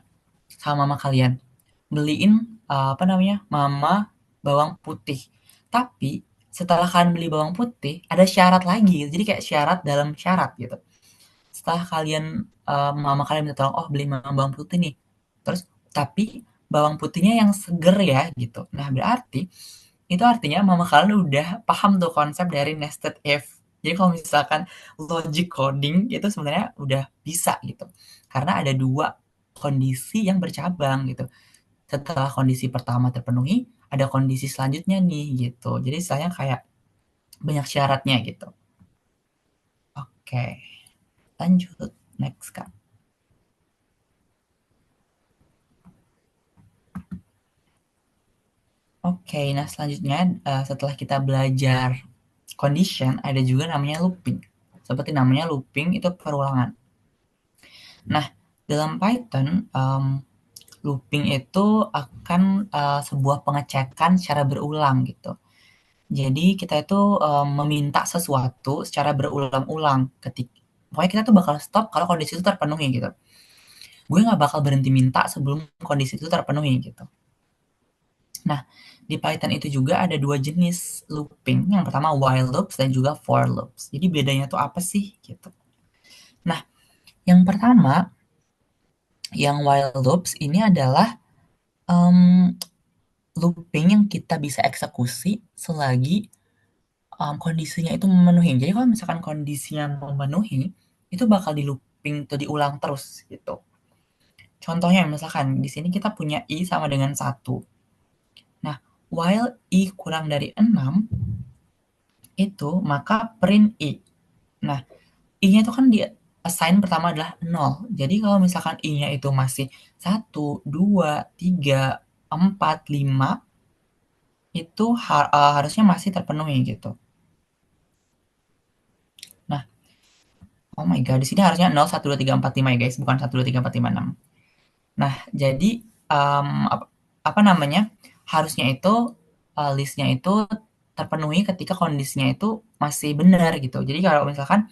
sama mama kalian beliin apa namanya mama bawang putih. Tapi setelah kalian beli bawang putih ada syarat lagi. Jadi kayak syarat dalam syarat gitu. Setelah kalian mama kalian minta tolong oh beli mama bawang putih nih. Terus tapi bawang putihnya yang seger ya gitu. Nah berarti itu artinya mama kalian udah paham tuh konsep dari nested if. Jadi kalau misalkan logic coding itu sebenarnya udah bisa gitu. Karena ada dua kondisi yang bercabang gitu. Setelah kondisi pertama terpenuhi, ada kondisi selanjutnya nih gitu. Jadi saya kayak banyak syaratnya gitu. Oke, lanjut. Next, Kak. Oke, nah selanjutnya setelah kita belajar condition, ada juga namanya looping. Seperti namanya looping itu perulangan. Nah, dalam Python, looping itu akan sebuah pengecekan secara berulang gitu. Jadi kita itu meminta sesuatu secara berulang-ulang. Pokoknya kita tuh bakal stop kalau kondisi itu terpenuhi gitu. Gue nggak bakal berhenti minta sebelum kondisi itu terpenuhi gitu. Nah, di Python itu juga ada dua jenis looping. Yang pertama while loops dan juga for loops. Jadi bedanya tuh apa sih gitu. Nah, yang pertama, yang while loops ini adalah em, looping yang kita bisa eksekusi selagi kondisinya itu memenuhi. Jadi kalau misalkan kondisinya memenuhi, itu bakal di looping atau diulang terus gitu. Contohnya misalkan di sini kita punya i sama dengan satu. Nah, while i kurang dari 6 itu maka print i. Nah, i-nya itu kan di assign pertama adalah 0. Jadi kalau misalkan i-nya itu masih 1, 2, 3, 4, 5 itu harusnya masih terpenuhi gitu. Nah, oh my god, di sini harusnya 0, 1, 2, 3, 4, 5 ya guys, bukan 1, 2, 3, 4, 5, 6. Nah, jadi apa namanya? Harusnya itu listnya itu terpenuhi ketika kondisinya itu masih benar gitu. Jadi kalau misalkan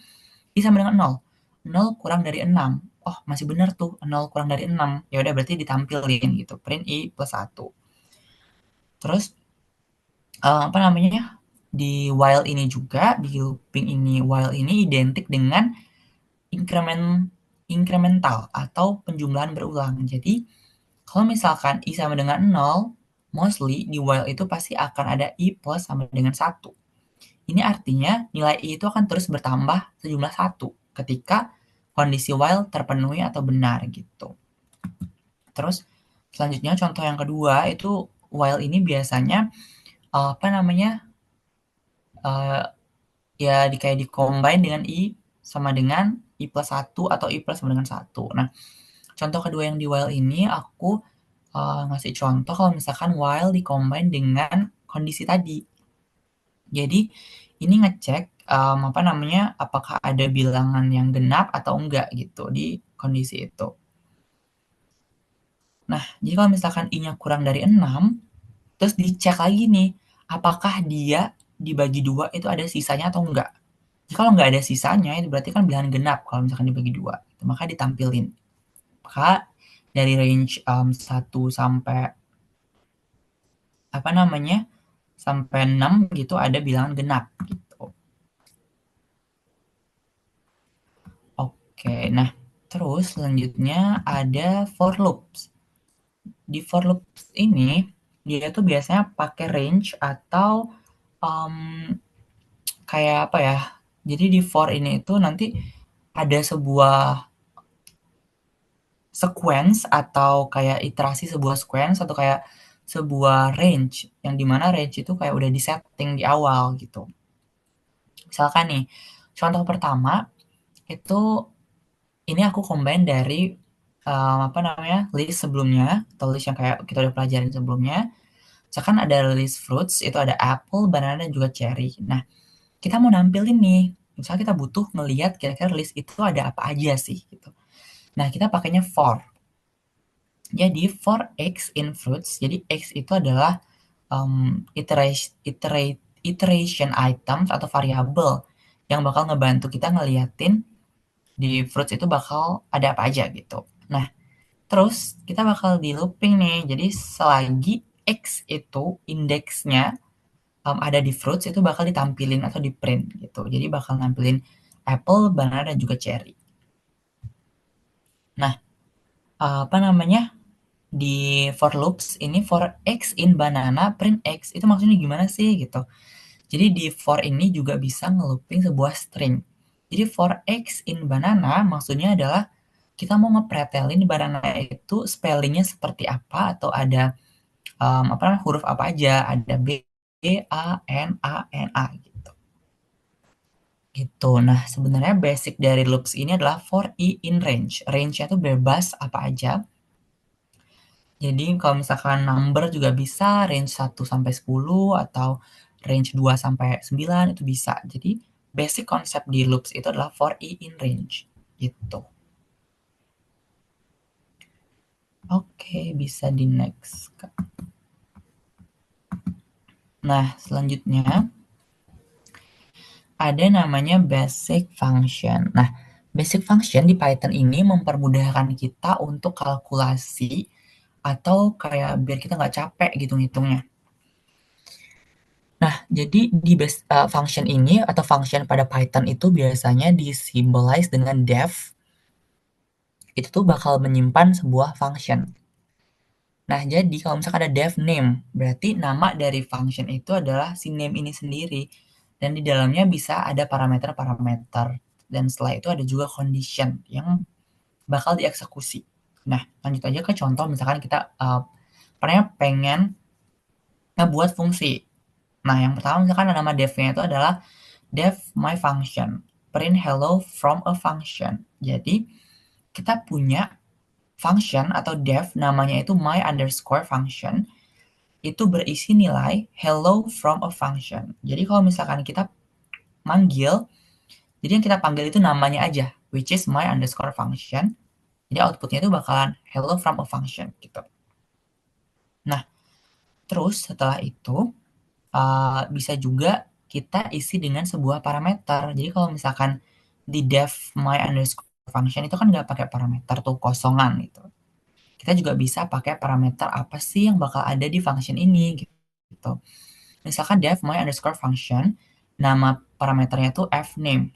i sama dengan 0, 0 kurang dari 6. Oh, masih benar tuh 0 kurang dari 6. Ya udah berarti ditampilin gitu. Print i plus 1. Terus apa namanya? Di while ini juga, di looping ini while ini identik dengan incremental atau penjumlahan berulang. Jadi kalau misalkan i sama dengan 0, mostly di while itu pasti akan ada i plus sama dengan 1. Ini artinya nilai i itu akan terus bertambah sejumlah 1 ketika kondisi while terpenuhi atau benar gitu. Terus selanjutnya contoh yang kedua itu while ini biasanya apa namanya ya kayak di-combine dengan i sama dengan i plus 1 atau i plus sama dengan 1. Nah, contoh kedua yang di while ini aku ngasih contoh kalau misalkan while di-combine dengan kondisi tadi. Jadi ini ngecek apa namanya apakah ada bilangan yang genap atau enggak gitu di kondisi itu. Nah, jadi kalau misalkan i-nya kurang dari 6, terus dicek lagi nih, apakah dia dibagi dua itu ada sisanya atau enggak. Jadi kalau nggak ada sisanya, itu berarti kan bilangan genap kalau misalkan dibagi dua. Maka ditampilin. Maka dari range 1 sampai apa namanya sampai 6 gitu ada bilangan genap gitu. Oke, nah terus selanjutnya ada for loops. Di for loops ini dia tuh biasanya pakai range atau um, kayak apa ya? Jadi di for ini itu nanti ada sebuah sequence atau kayak iterasi sebuah sequence atau kayak sebuah range yang dimana range itu kayak udah disetting di awal gitu. Misalkan nih, contoh pertama itu ini aku combine dari apa namanya list sebelumnya atau list yang kayak kita udah pelajarin sebelumnya. Misalkan ada list fruits itu ada apple, banana dan juga cherry. Nah, kita mau nampilin nih, misalnya kita butuh ngelihat kira-kira list itu ada apa aja sih gitu. Nah, kita pakainya for. Jadi for x in fruits, jadi x itu adalah iteration items atau variabel yang bakal ngebantu kita ngeliatin di fruits itu bakal ada apa aja gitu. Nah, terus kita bakal di looping nih. Jadi selagi x itu indeksnya ada di fruits itu bakal ditampilin atau di print gitu. Jadi bakal nampilin apple, banana dan juga cherry. Nah, apa namanya? Di for loops ini for x in banana print x itu maksudnya gimana sih gitu. Jadi di for ini juga bisa ngelooping sebuah string. Jadi for x in banana maksudnya adalah kita mau ngepretelin banana itu spellingnya seperti apa atau ada apa namanya huruf apa aja, ada B, A, N, A, N, A gitu. Gitu. Nah, sebenarnya basic dari loops ini adalah for i in range. Range-nya itu bebas apa aja. Jadi kalau misalkan number juga bisa range 1 sampai 10 atau range 2 sampai 9 itu bisa. Jadi basic konsep di loops itu adalah for i in range gitu. Oke, bisa di next. Nah, selanjutnya ada namanya basic function. Nah, basic function di Python ini mempermudahkan kita untuk kalkulasi atau kayak biar kita nggak capek gitu ngitungnya. Nah, jadi di function ini atau function pada Python itu biasanya di-symbolize dengan def. Itu tuh bakal menyimpan sebuah function. Nah, jadi kalau misalkan ada def name, berarti nama dari function itu adalah si name ini sendiri. Dan di dalamnya bisa ada parameter-parameter. Dan setelah itu ada juga condition yang bakal dieksekusi. Nah, lanjut aja ke contoh misalkan kita pengen ngebuat fungsi. Nah, yang pertama misalkan nama def-nya itu adalah def my function, print hello from a function. Jadi, kita punya function atau def namanya itu my underscore function, itu berisi nilai hello from a function. Jadi kalau misalkan kita manggil, jadi yang kita panggil itu namanya aja, which is my underscore function. Jadi outputnya itu bakalan hello from a function gitu. Nah, terus setelah itu bisa juga kita isi dengan sebuah parameter. Jadi kalau misalkan di def my underscore function itu kan nggak pakai parameter tuh, kosongan gitu. Kita juga bisa pakai parameter apa sih yang bakal ada di function ini gitu. Misalkan def my underscore function, nama parameternya tuh fname.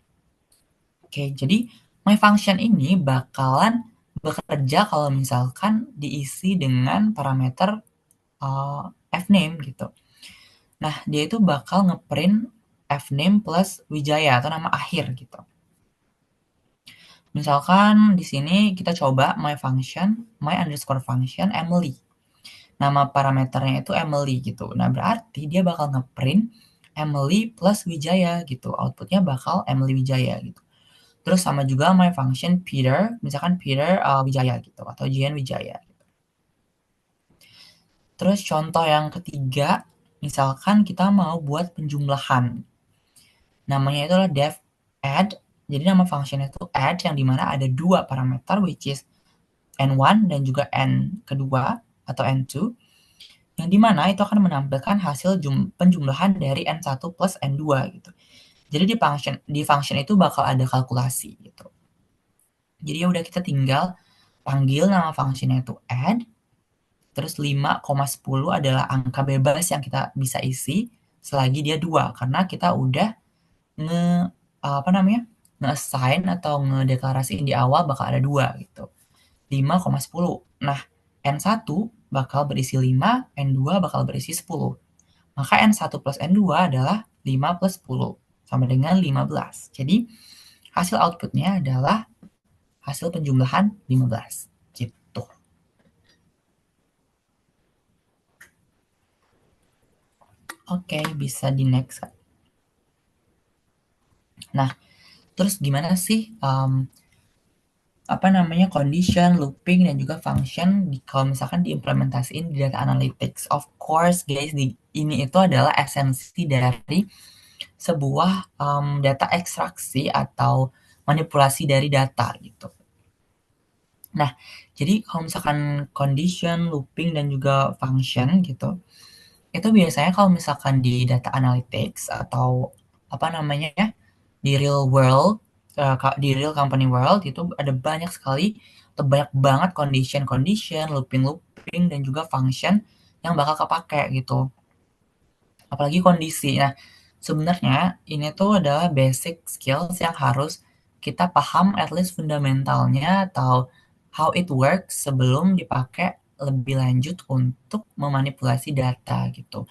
Oke, jadi my function ini bakalan bekerja kalau misalkan diisi dengan parameter uh, fname gitu. Nah, dia itu bakal ngeprint fname plus Wijaya atau nama akhir gitu. Misalkan di sini kita coba my function, my underscore function Emily. Nama parameternya itu Emily gitu. Nah, berarti dia bakal ngeprint Emily plus Wijaya gitu. Outputnya bakal Emily Wijaya gitu. Terus sama juga my function Peter, misalkan Peter Wijaya gitu atau Jian Wijaya. Terus contoh yang ketiga, misalkan kita mau buat penjumlahan. Namanya itu adalah def add. Jadi nama functionnya itu add yang dimana ada dua parameter which is n1 dan juga n kedua atau n2 yang dimana itu akan menampilkan hasil penjumlahan dari n1 plus n2 gitu. Jadi di function itu bakal ada kalkulasi gitu. Jadi ya udah kita tinggal panggil nama functionnya itu add, terus 5,10 adalah angka bebas yang kita bisa isi selagi dia 2 karena kita udah nge apa namanya? Nge-assign atau ngedeklarasiin di awal bakal ada 2 gitu. 5,10. Nah, N1 bakal berisi 5, N2 bakal berisi 10. Maka N1 plus N2 adalah 5 plus 10 sama dengan 15. Jadi hasil outputnya adalah hasil penjumlahan 15 gitu. Oke, bisa di next. Nah, terus gimana sih apa namanya condition, looping dan juga function kalau misalkan diimplementasiin di data analytics. Of course, guys, ini itu adalah esensi dari sebuah data ekstraksi atau manipulasi dari data gitu. Nah, jadi kalau misalkan condition, looping dan juga function gitu, itu biasanya kalau misalkan di data analytics atau apa namanya ya, di real world, di real company world itu ada banyak sekali atau banyak banget condition, looping dan juga function yang bakal kepake gitu. Apalagi kondisi. Nah, sebenarnya ini tuh adalah basic skills yang harus kita paham at least fundamentalnya atau how it works sebelum dipakai lebih lanjut untuk memanipulasi data gitu.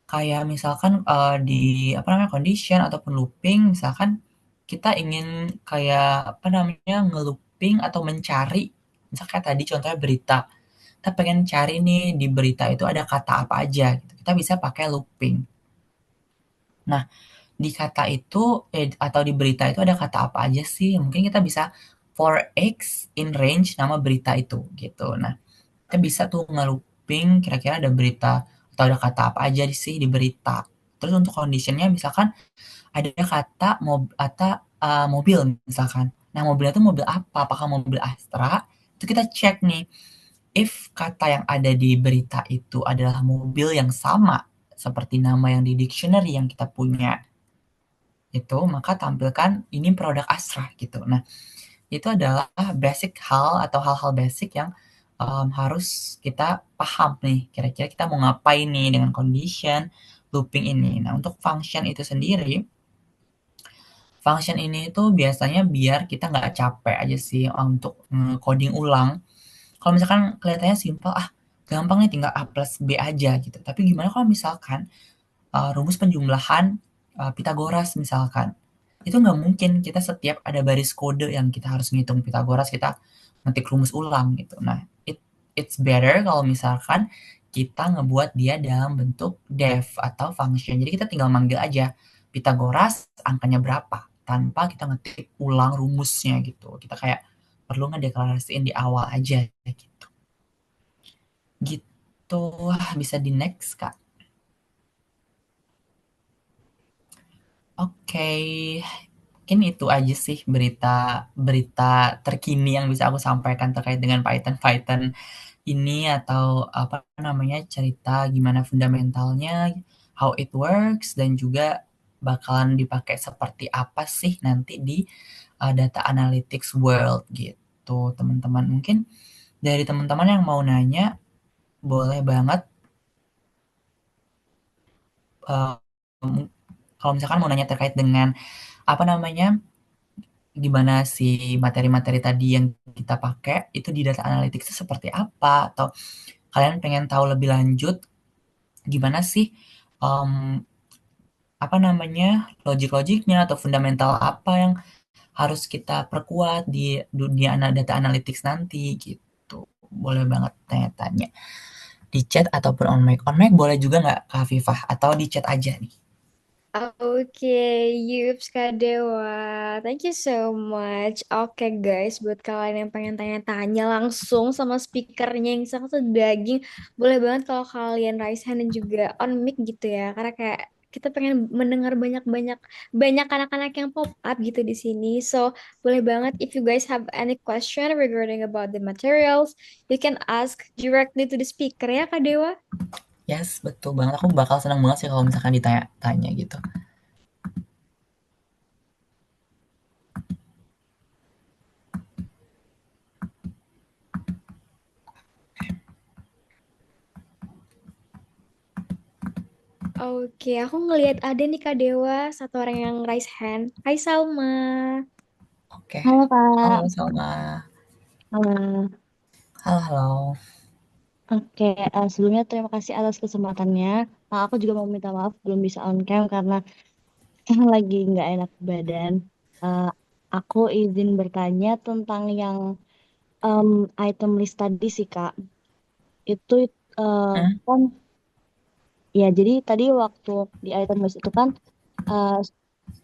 Kayak misalkan di apa namanya condition ataupun looping, misalkan kita ingin kayak apa namanya ngelooping atau mencari, misalkan kayak tadi contohnya berita. Kita pengen cari nih di berita itu ada kata apa aja gitu. Kita bisa pakai looping. Nah, di kata itu atau di berita itu ada kata apa aja sih? Mungkin kita bisa for X in range nama berita itu gitu. Nah, kita bisa tuh nge-looping kira-kira ada berita atau ada kata apa aja sih di berita. Terus untuk condition-nya misalkan ada kata mobil misalkan. Nah, mobilnya itu mobil apa? Apakah mobil Astra? Itu kita cek nih, if kata yang ada di berita itu adalah mobil yang sama seperti nama yang di dictionary yang kita punya itu, maka tampilkan ini produk Astra gitu. Nah, itu adalah basic hal atau hal-hal basic yang harus kita paham nih. Kira-kira kita mau ngapain nih dengan condition looping ini. Nah, untuk function itu sendiri, function ini itu biasanya biar kita nggak capek aja sih untuk coding ulang. Kalau misalkan kelihatannya simpel, ah gampang nih tinggal A plus B aja gitu. Tapi gimana kalau misalkan rumus penjumlahan Pitagoras misalkan. Itu nggak mungkin kita setiap ada baris kode yang kita harus ngitung Pitagoras, kita ngetik rumus ulang gitu. Nah, it's better kalau misalkan kita ngebuat dia dalam bentuk def atau function. Jadi kita tinggal manggil aja Pitagoras angkanya berapa tanpa kita ngetik ulang rumusnya gitu. Kita kayak perlu ngedeklarasiin di awal aja gitu. Gitu. Bisa di next, Kak. Oke, mungkin itu aja sih berita terkini yang bisa aku sampaikan terkait dengan Python ini atau apa namanya cerita gimana fundamentalnya, how it works dan juga bakalan dipakai seperti apa sih nanti di data analytics world gitu teman-teman. Mungkin dari teman-teman yang mau nanya boleh banget uh, kalau misalkan mau nanya terkait dengan apa namanya gimana si materi-materi tadi yang kita pakai itu di data analytics itu seperti apa atau kalian pengen tahu lebih lanjut gimana sih um, apa namanya logik-logiknya atau fundamental apa yang harus kita perkuat di dunia data analytics nanti gitu boleh banget tanya-tanya di chat ataupun on mic boleh juga nggak Kak Afifah atau di chat aja nih. Oke, Yups Kak Dewa. Thank you so much. Oke guys, buat kalian yang pengen tanya-tanya langsung sama speakernya yang sangat daging, boleh banget kalau kalian raise hand dan juga on mic gitu ya. Karena kayak kita pengen mendengar banyak-banyak banyak anak-anak yang pop up gitu di sini. So, boleh banget if you guys have any question regarding about the materials, you can ask directly to the speaker ya Kak Dewa. Yes, betul banget, aku bakal senang banget sih kalau misalkan ditanya-tanya gitu. Oke, aku ngelihat ada nih Kak Dewa, satu orang yang raise hand. Hai Salma. Oke, Halo halo Kak. Salma. Halo. Halo, halo. Oke, sebelumnya terima kasih atas kesempatannya. Aku juga mau minta maaf belum bisa on cam karena lagi nggak enak badan. Eh, aku izin bertanya tentang yang em, item list tadi sih Kak. Itu eh, Hmm? kan ya jadi tadi waktu di item list itu kan eh,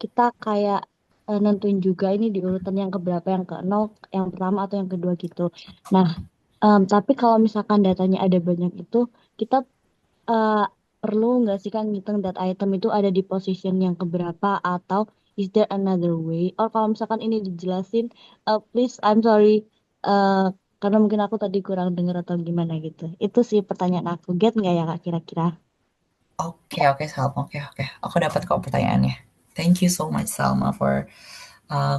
kita kayak nentuin juga ini di urutan yang keberapa, yang ke nol, yang pertama atau yang kedua gitu. Nah, tapi kalau misalkan datanya ada banyak itu, kita eh, perlu nggak sih kan ngitung that item itu ada di position yang keberapa atau is there another way? Or kalau misalkan ini dijelasin, please I'm sorry, eh, karena mungkin aku tadi kurang dengar atau gimana gitu. Itu sih pertanyaan aku. Get nggak ya Kak kira-kira? Oke, oke Salma, oke, oke. Aku dapat kok pertanyaannya. Thank you so much Salma for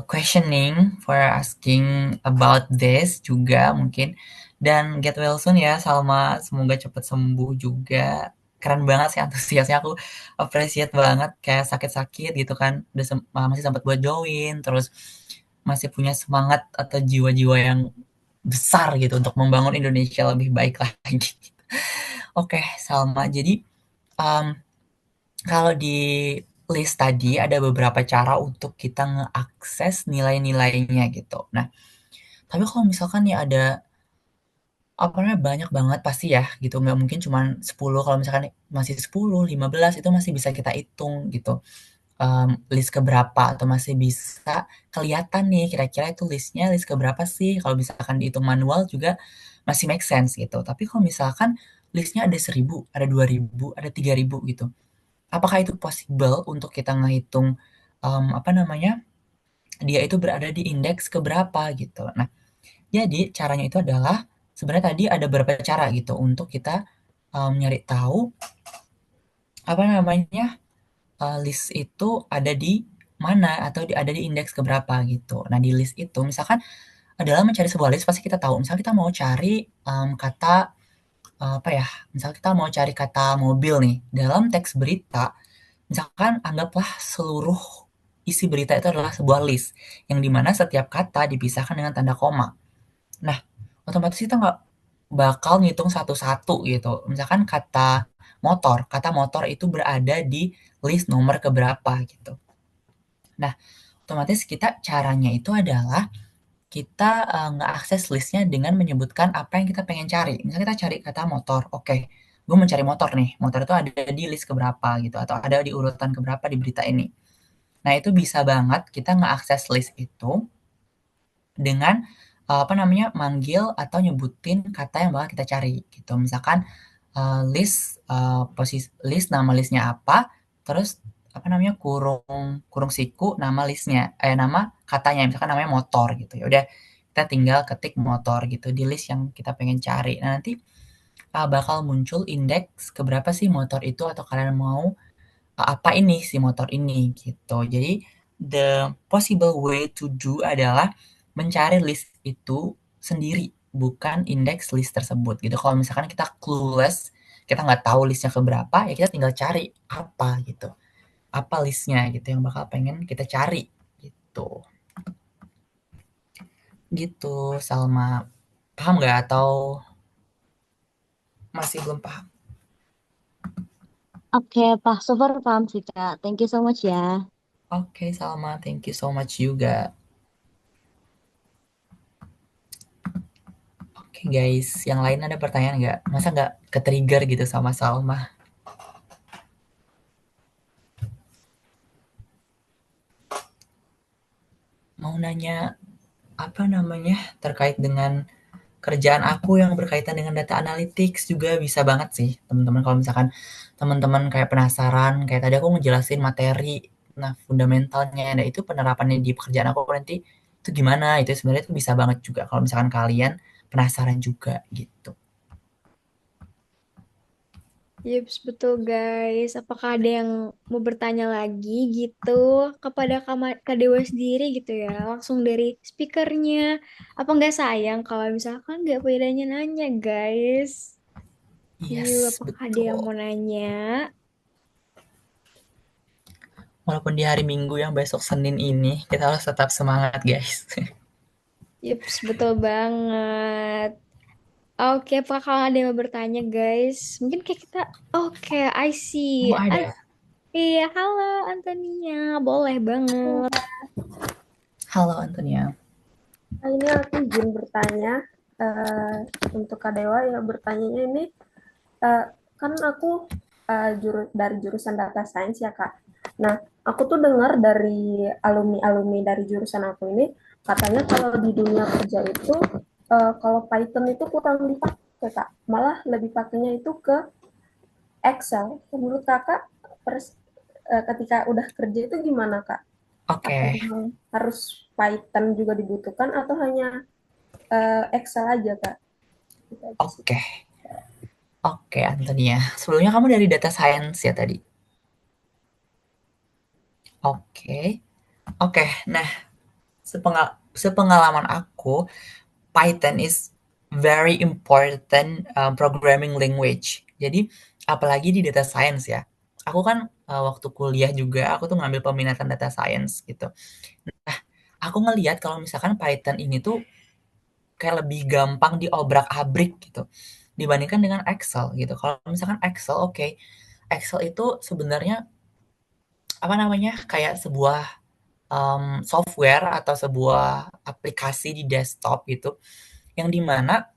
questioning, for asking about this juga mungkin. Dan get well soon ya Salma, semoga cepat sembuh juga. Keren banget sih antusiasnya, aku appreciate banget kayak sakit-sakit gitu kan. Masih sempat buat join, terus masih punya semangat atau jiwa-jiwa yang besar gitu untuk membangun Indonesia lebih baik lagi. Oke, Salma. Jadi um, kalau di list tadi ada beberapa cara untuk kita ngeakses nilai-nilainya gitu. Nah, tapi kalau misalkan nih ada apa namanya banyak banget pasti ya gitu, nggak mungkin cuman 10 kalau misalkan masih 10, 15 itu masih bisa kita hitung gitu. List keberapa atau masih bisa kelihatan nih kira-kira itu listnya list keberapa sih kalau misalkan dihitung manual juga masih make sense gitu. Tapi kalau misalkan listnya ada 1.000, ada 2.000, ada 3.000 gitu. Apakah itu possible untuk kita ngehitung apa namanya? Dia itu berada di indeks keberapa gitu. Nah, jadi caranya itu adalah sebenarnya tadi ada beberapa cara gitu untuk kita nyari tahu apa namanya list itu ada di mana atau ada di indeks keberapa gitu. Nah di list itu misalkan adalah mencari sebuah list pasti kita tahu. Misal kita mau cari kata apa ya? Misal kita mau cari kata mobil nih dalam teks berita. Misalkan anggaplah seluruh isi berita itu adalah sebuah list yang dimana setiap kata dipisahkan dengan tanda koma. Nah, otomatis kita nggak bakal ngitung satu-satu gitu. Misalkan kata motor itu berada di list nomor keberapa gitu. Nah, otomatis kita caranya itu adalah kita nge-akses listnya dengan menyebutkan apa yang kita pengen cari. Misalnya kita cari kata motor, oke, gue mencari motor nih. Motor itu ada di list keberapa gitu, atau ada di urutan keberapa di berita ini. Nah, itu bisa banget kita nge-akses list itu dengan apa namanya manggil atau nyebutin kata yang bakal kita cari gitu. Misalkan list nama listnya apa, terus apa namanya kurung kurung siku nama listnya, nama katanya misalkan namanya motor gitu. Ya udah kita tinggal ketik motor gitu di list yang kita pengen cari. Nah, nanti bakal muncul indeks keberapa sih motor itu atau kalian mau apa ini si motor ini gitu. Jadi the possible way to do adalah mencari list itu sendiri, bukan indeks list tersebut gitu. Kalau misalkan kita clueless, kita nggak tahu listnya keberapa, ya kita tinggal cari apa gitu. Apa listnya gitu yang bakal pengen kita cari gitu. Gitu, Salma. Paham nggak atau masih belum paham? Oke, Pak, so far paham sih, Kak. Thank you so much ya. Oke, Salma, thank you so much juga. Oke guys, yang lain ada pertanyaan nggak? Masa nggak ke-trigger gitu sama Salma? Mau nanya apa namanya terkait dengan kerjaan aku yang berkaitan dengan data analytics juga bisa banget sih teman-teman. Kalau misalkan teman-teman kayak penasaran, kayak tadi aku ngejelasin materi, nah fundamentalnya, nah itu penerapannya di pekerjaan aku nanti itu gimana? Itu sebenarnya itu bisa banget juga kalau misalkan kalian penasaran juga gitu. Yups, betul guys. Apakah ada yang mau bertanya lagi gitu kepada Kak Dewa sendiri gitu ya? Langsung dari speakernya. Apa nggak sayang kalau misalkan nggak pedanya nanya guys? Yuk, Yes, apakah ada yang betul. mau nanya? Walaupun di hari Minggu yang besok Senin ini, kita harus tetap semangat guys. Yups, betul banget. Oke, apakah kalau ada yang mau bertanya guys? Mungkin kayak kita, oke, I see. Oh ada. Iya, halo Antonia, boleh banget. Halo Antonia. Nah, ini aku izin bertanya eh, untuk Kak Dewa ya bertanyanya ini eh, kan aku dari jurusan data science ya Kak. Nah, aku tuh dengar dari alumni-alumni dari jurusan aku ini katanya kalau di dunia kerja itu kalau Python itu kurang dipakai Kak. Malah lebih pakainya itu ke Excel. Menurut Kakak ketika udah kerja itu gimana Kak? Apa Oke, memang harus Python juga dibutuhkan atau hanya Excel aja Kak? Itu aja sih. oke, oke Antonia. Sebelumnya kamu dari data science ya tadi? Oke, oke. Nah, sepengalaman aku, Python is very important programming language. Jadi, apalagi di data science ya. Aku kan waktu kuliah juga, aku tuh ngambil peminatan data science gitu. Aku ngelihat kalau misalkan Python ini tuh kayak lebih gampang diobrak-abrik gitu dibandingkan dengan Excel gitu. Kalau misalkan Excel, oke, Excel itu sebenarnya apa namanya kayak sebuah software atau sebuah aplikasi di desktop gitu yang dimana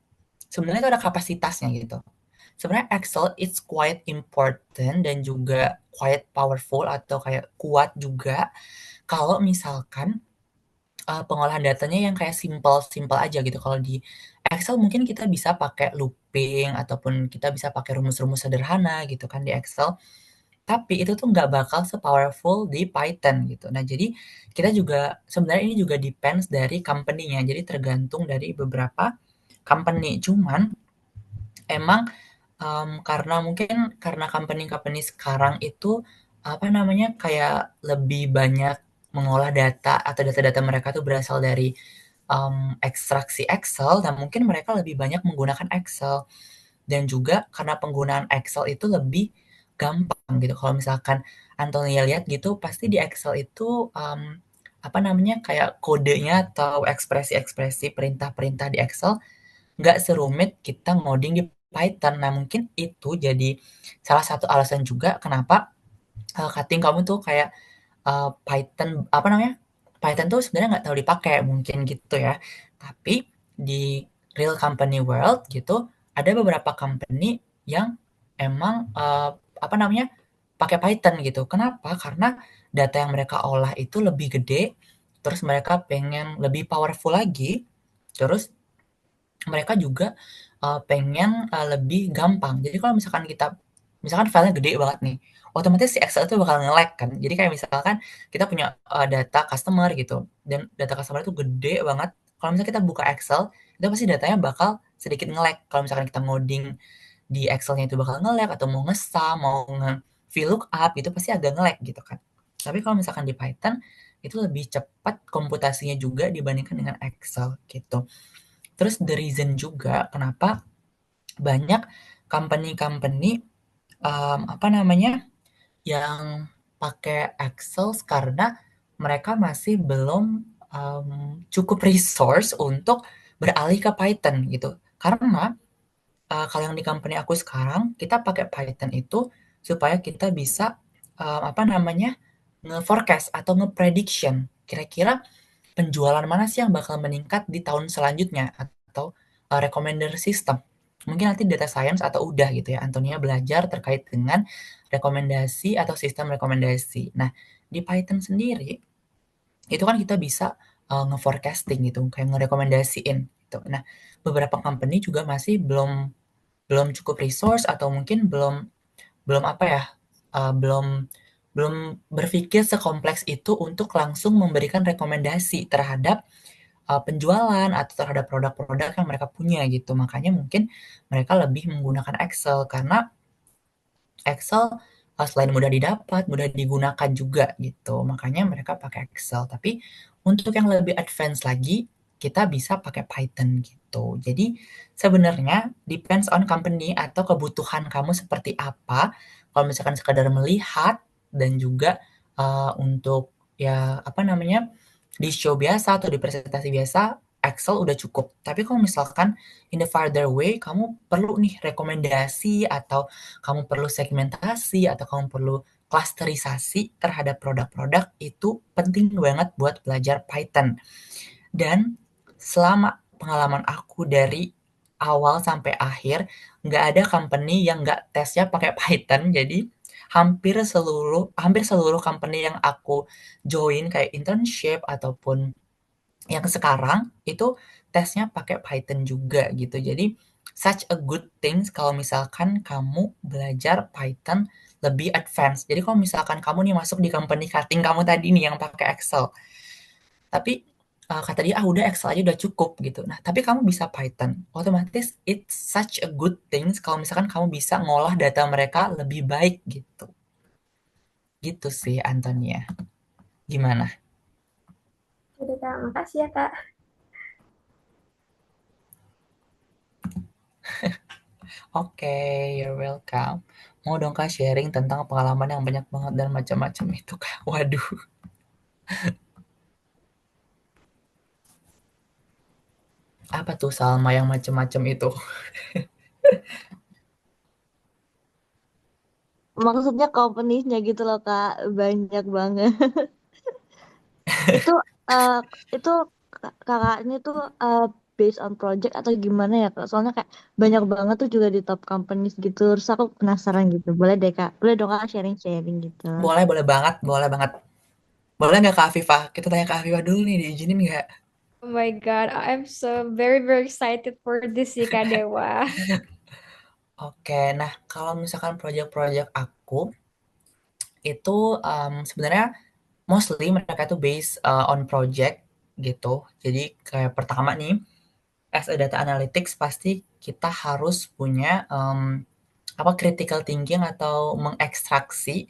sebenarnya itu ada kapasitasnya gitu. Sebenarnya Excel it's quite important dan juga quite powerful atau kayak kuat juga kalau misalkan pengolahan datanya yang kayak simple-simple aja gitu. Kalau di Excel mungkin kita bisa pakai looping ataupun kita bisa pakai rumus-rumus sederhana gitu kan di Excel, tapi itu tuh nggak bakal se-powerful di Python gitu. Nah, jadi kita juga sebenarnya ini juga depends dari company-nya, jadi tergantung dari beberapa company. Cuman emang karena mungkin karena company-company sekarang itu, apa namanya, kayak lebih banyak mengolah data atau data-data mereka tuh berasal dari, ekstraksi Excel dan mungkin mereka lebih banyak menggunakan Excel. Dan juga karena penggunaan Excel itu lebih gampang gitu. Kalau misalkan Antonia lihat gitu, pasti di Excel itu, apa namanya, kayak kodenya atau ekspresi-ekspresi perintah-perintah di Excel nggak serumit kita ngoding di Python. Nah, mungkin itu jadi salah satu alasan juga kenapa, cutting kamu tuh kayak, Python apa namanya, Python tuh sebenarnya nggak terlalu dipakai, mungkin gitu ya. Tapi di real company world gitu, ada beberapa company yang emang, apa namanya, pakai Python gitu. Kenapa? Karena data yang mereka olah itu lebih gede, terus mereka pengen lebih powerful lagi, terus mereka juga, pengen, lebih gampang. Jadi kalau misalkan misalkan filenya gede banget nih, otomatis si Excel itu bakal nge-lag kan. Jadi kayak misalkan kita punya, data customer gitu, dan data customer itu gede banget, kalau misalnya kita buka Excel, itu pasti datanya bakal sedikit nge-lag. Kalau misalkan kita ngoding di Excel-nya itu bakal nge-lag atau mau nge-sum, mau VLOOKUP itu pasti agak nge-lag gitu kan. Tapi kalau misalkan di Python, itu lebih cepat komputasinya juga dibandingkan dengan Excel gitu. Terus the reason juga kenapa banyak company-company, apa namanya, yang pakai Excel karena mereka masih belum, cukup resource untuk beralih ke Python gitu. Karena, kalau yang di company aku sekarang, kita pakai Python itu supaya kita bisa, apa namanya, nge-forecast atau nge-prediction kira-kira penjualan mana sih yang bakal meningkat di tahun selanjutnya atau, recommender system. Mungkin nanti data science atau udah gitu ya, Antonia belajar terkait dengan rekomendasi atau sistem rekomendasi. Nah, di Python sendiri, itu kan kita bisa, nge-forecasting gitu, kayak ngerekomendasiin gitu. Nah, beberapa company juga masih belum belum cukup resource atau mungkin belum belum apa ya, belum belum berpikir sekompleks itu untuk langsung memberikan rekomendasi terhadap, penjualan atau terhadap produk-produk yang mereka punya gitu. Makanya mungkin mereka lebih menggunakan Excel karena Excel, selain mudah didapat, mudah digunakan juga gitu. Makanya mereka pakai Excel. Tapi untuk yang lebih advance lagi, kita bisa pakai Python gitu. Jadi sebenarnya depends on company atau kebutuhan kamu seperti apa. Kalau misalkan sekadar melihat dan juga, untuk ya apa namanya, di show biasa atau di presentasi biasa, Excel udah cukup. Tapi kalau misalkan in the farther way kamu perlu nih rekomendasi atau kamu perlu segmentasi atau kamu perlu klasterisasi terhadap produk-produk, itu penting banget buat belajar Python. Dan selama pengalaman aku dari awal sampai akhir, nggak ada company yang nggak tesnya pakai Python. Jadi hampir seluruh company yang aku join kayak internship ataupun yang sekarang itu tesnya pakai Python juga gitu. Jadi such a good things kalau misalkan kamu belajar Python lebih advance. Jadi kalau misalkan kamu nih masuk di company cutting kamu tadi nih yang pakai Excel, tapi, kata dia, "Ah udah Excel aja udah cukup," gitu. Nah, tapi kamu bisa Python, otomatis it's such a good things kalau misalkan kamu bisa ngolah data mereka lebih baik gitu. Gitu sih Antonia. Gimana? Oke, Kak. Makasih ya, Kak. Oke, you're welcome. Mau dong Kak sharing tentang pengalaman yang banyak banget dan macam-macam itu Kak? Waduh, apa tuh Salma yang macam-macam itu? Maksudnya companies-nya gitu loh Kak, banyak banget. Itu eh itu kakak ini tuh based on project atau gimana ya Kak? Soalnya kayak banyak banget tuh juga di top companies gitu. Terus aku penasaran gitu. Boleh deh Kak. Boleh dong Kak sharing-sharing gitu. Boleh, boleh banget, boleh banget. Boleh nggak Kak Afifah? Kita tanya Kak Afifah dulu nih, diizinin nggak? Oh my God, I'm so very very excited for this sih Kak Dewa. Oke, nah kalau misalkan project-project aku itu, sebenarnya mostly mereka itu based, on project gitu. Jadi kayak pertama nih, as a data analytics pasti kita harus punya, critical thinking atau mengekstraksi,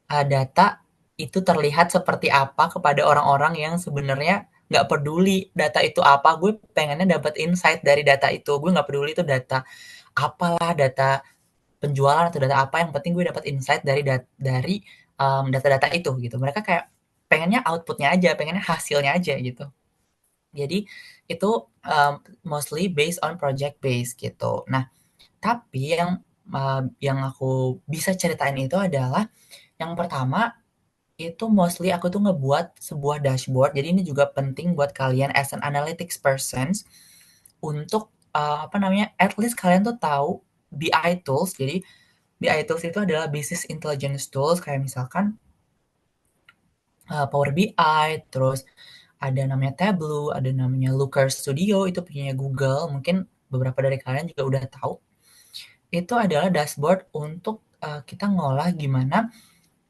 data itu terlihat seperti apa kepada orang-orang yang sebenarnya nggak peduli data itu apa, gue pengennya dapat insight dari data itu. Gue nggak peduli itu data apalah, data penjualan atau data apa, yang penting gue dapat insight dari data-data itu gitu. Mereka kayak pengennya outputnya aja, pengennya hasilnya aja gitu. Jadi itu mostly based on project base gitu. Nah, tapi yang aku bisa ceritain itu adalah yang pertama itu mostly aku tuh ngebuat sebuah dashboard. Jadi ini juga penting buat kalian as an analytics persons untuk at least kalian tuh tahu BI tools. Jadi BI tools itu adalah business intelligence tools kayak misalkan Power BI, terus ada namanya Tableau, ada namanya Looker Studio, itu punyanya Google, mungkin beberapa dari kalian juga udah tahu. Itu adalah dashboard untuk kita ngolah gimana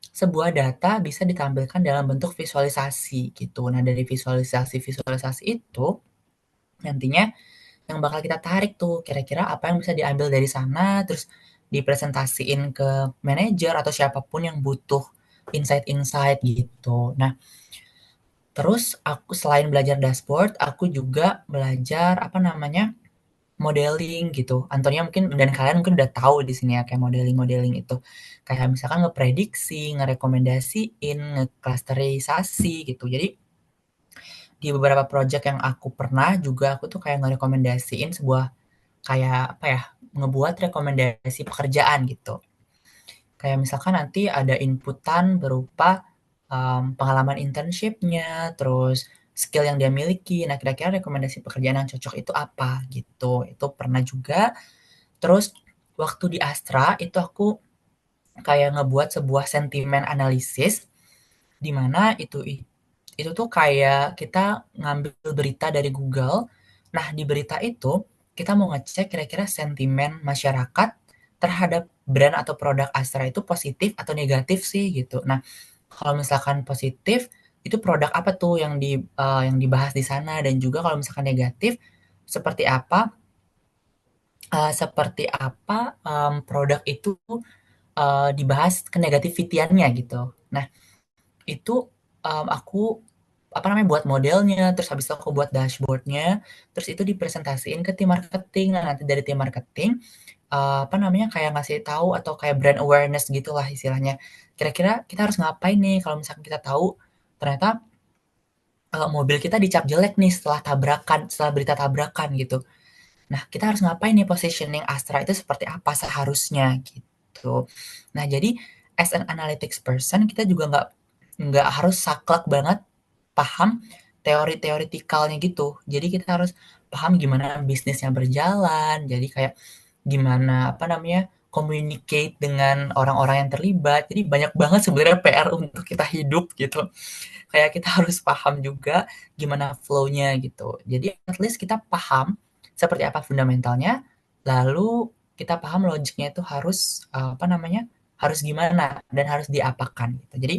sebuah data bisa ditampilkan dalam bentuk visualisasi gitu. Nah, dari visualisasi-visualisasi itu nantinya yang bakal kita tarik tuh kira-kira apa yang bisa diambil dari sana, terus dipresentasiin ke manajer atau siapapun yang butuh insight-insight gitu. Nah, terus aku selain belajar dashboard, aku juga belajar modeling gitu. Antonia mungkin dan kalian mungkin udah tahu di sini ya kayak modeling-modeling itu. Kayak misalkan ngeprediksi, ngerekomendasiin, ngeklusterisasi gitu. Jadi di beberapa project yang aku pernah juga aku tuh kayak ngerekomendasiin sebuah kayak ngebuat rekomendasi pekerjaan gitu. Kayak misalkan nanti ada inputan berupa pengalaman internship-nya, terus skill yang dia miliki. Nah, kira-kira rekomendasi pekerjaan yang cocok itu apa gitu. Itu pernah juga. Terus waktu di Astra itu aku kayak ngebuat sebuah sentimen analisis di mana itu tuh kayak kita ngambil berita dari Google. Nah, di berita itu kita mau ngecek kira-kira sentimen masyarakat terhadap brand atau produk Astra itu positif atau negatif sih gitu. Nah, kalau misalkan positif itu produk apa tuh yang dibahas di sana, dan juga kalau misalkan negatif seperti apa produk itu dibahas ke negativity-nya gitu. Nah, itu aku buat modelnya, terus habis itu aku buat dashboard-nya, terus itu dipresentasiin ke tim marketing. Nah, nanti dari tim marketing kayak ngasih tahu atau kayak brand awareness gitulah istilahnya. Kira-kira kita harus ngapain nih kalau misalkan kita tahu ternyata mobil kita dicap jelek nih setelah berita tabrakan gitu. Nah, kita harus ngapain nih, positioning Astra itu seperti apa seharusnya gitu. Nah, jadi as an analytics person kita juga nggak harus saklek banget paham teori-teoretikalnya gitu. Jadi kita harus paham gimana bisnisnya berjalan, jadi kayak gimana communicate dengan orang-orang yang terlibat. Jadi banyak banget sebenarnya PR untuk kita hidup gitu. Kayak kita harus paham juga gimana flow-nya gitu. Jadi at least kita paham seperti apa fundamentalnya, lalu kita paham logiknya itu harus harus gimana dan harus diapakan gitu. Jadi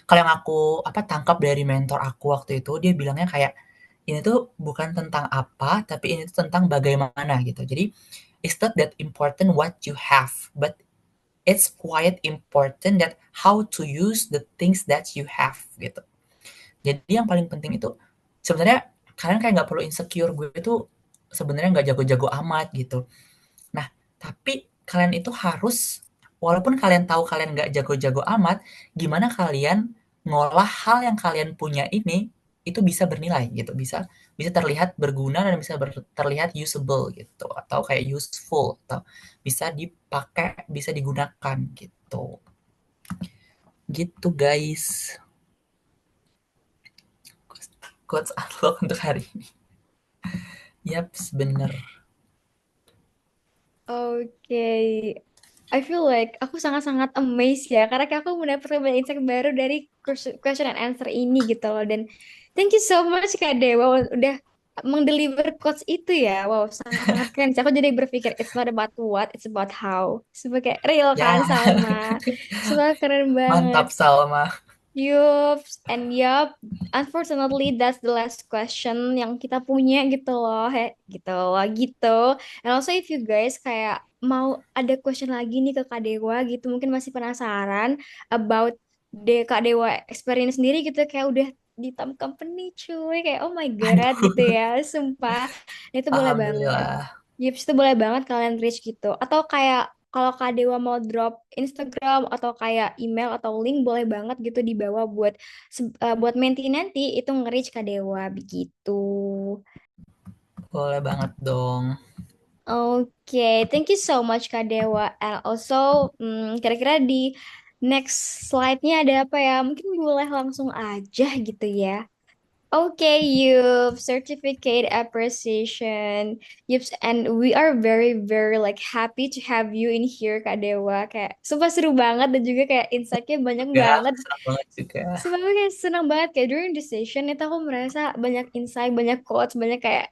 kalau yang aku tangkap dari mentor aku waktu itu, dia bilangnya kayak ini tuh bukan tentang apa, tapi ini tuh tentang bagaimana gitu. Jadi it's not that important what you have, but it's quite important that how to use the things that you have gitu. Jadi yang paling penting itu sebenarnya kalian kayak nggak perlu insecure, gue itu sebenarnya nggak jago-jago amat gitu. Nah, tapi kalian itu harus, walaupun kalian tahu kalian nggak jago-jago amat, gimana kalian ngolah hal yang kalian punya ini itu bisa bernilai gitu, bisa bisa terlihat berguna dan bisa terlihat usable gitu, atau kayak useful, atau bisa dipakai, bisa digunakan gitu. Gitu guys. Quotes unlock untuk hari ini. Yaps, bener. Oke, I feel like aku sangat-sangat amazed ya, karena kayak aku mendapatkan banyak insight baru dari question and answer ini gitu loh. Dan Thank you so much Kak Dewa udah mendeliver quotes itu ya. Wow, sangat-sangat keren. Aku jadi berpikir it's not about what, it's about how. Sebagai real kan Ya, Salma. Semoga keren banget. mantap Salma. Yups, and yup, unfortunately that's the last question yang kita punya gitu loh, gitu loh, gitu. And also if you guys kayak mau ada question lagi nih ke Kak Dewa gitu, mungkin masih penasaran about Kak Dewa experience sendiri gitu, kayak udah di Tom Company cuy, kayak oh my god gitu Aduh, ya, sumpah. Itu boleh banget. alhamdulillah. Yups, itu boleh banget kalian reach gitu. Atau kayak kalau Kak Dewa mau drop Instagram atau kayak email atau link boleh banget gitu di bawah buat buat Menti nanti itu nge-reach Kak Dewa begitu. Boleh banget dong. Oke, thank you so much Kak Dewa. And also, kira-kira di next slide-nya ada apa ya? Mungkin boleh langsung aja gitu ya. Okay, Yup, certificate appreciation. Yups, and we are very, very like happy to have you in here, Kak Dewa. Kayak sumpah seru banget dan juga kayak insight-nya banyak Ya, banget. senang banget juga. Sumpah aku kayak senang banget kayak during the session itu aku merasa banyak insight, banyak quotes, banyak kayak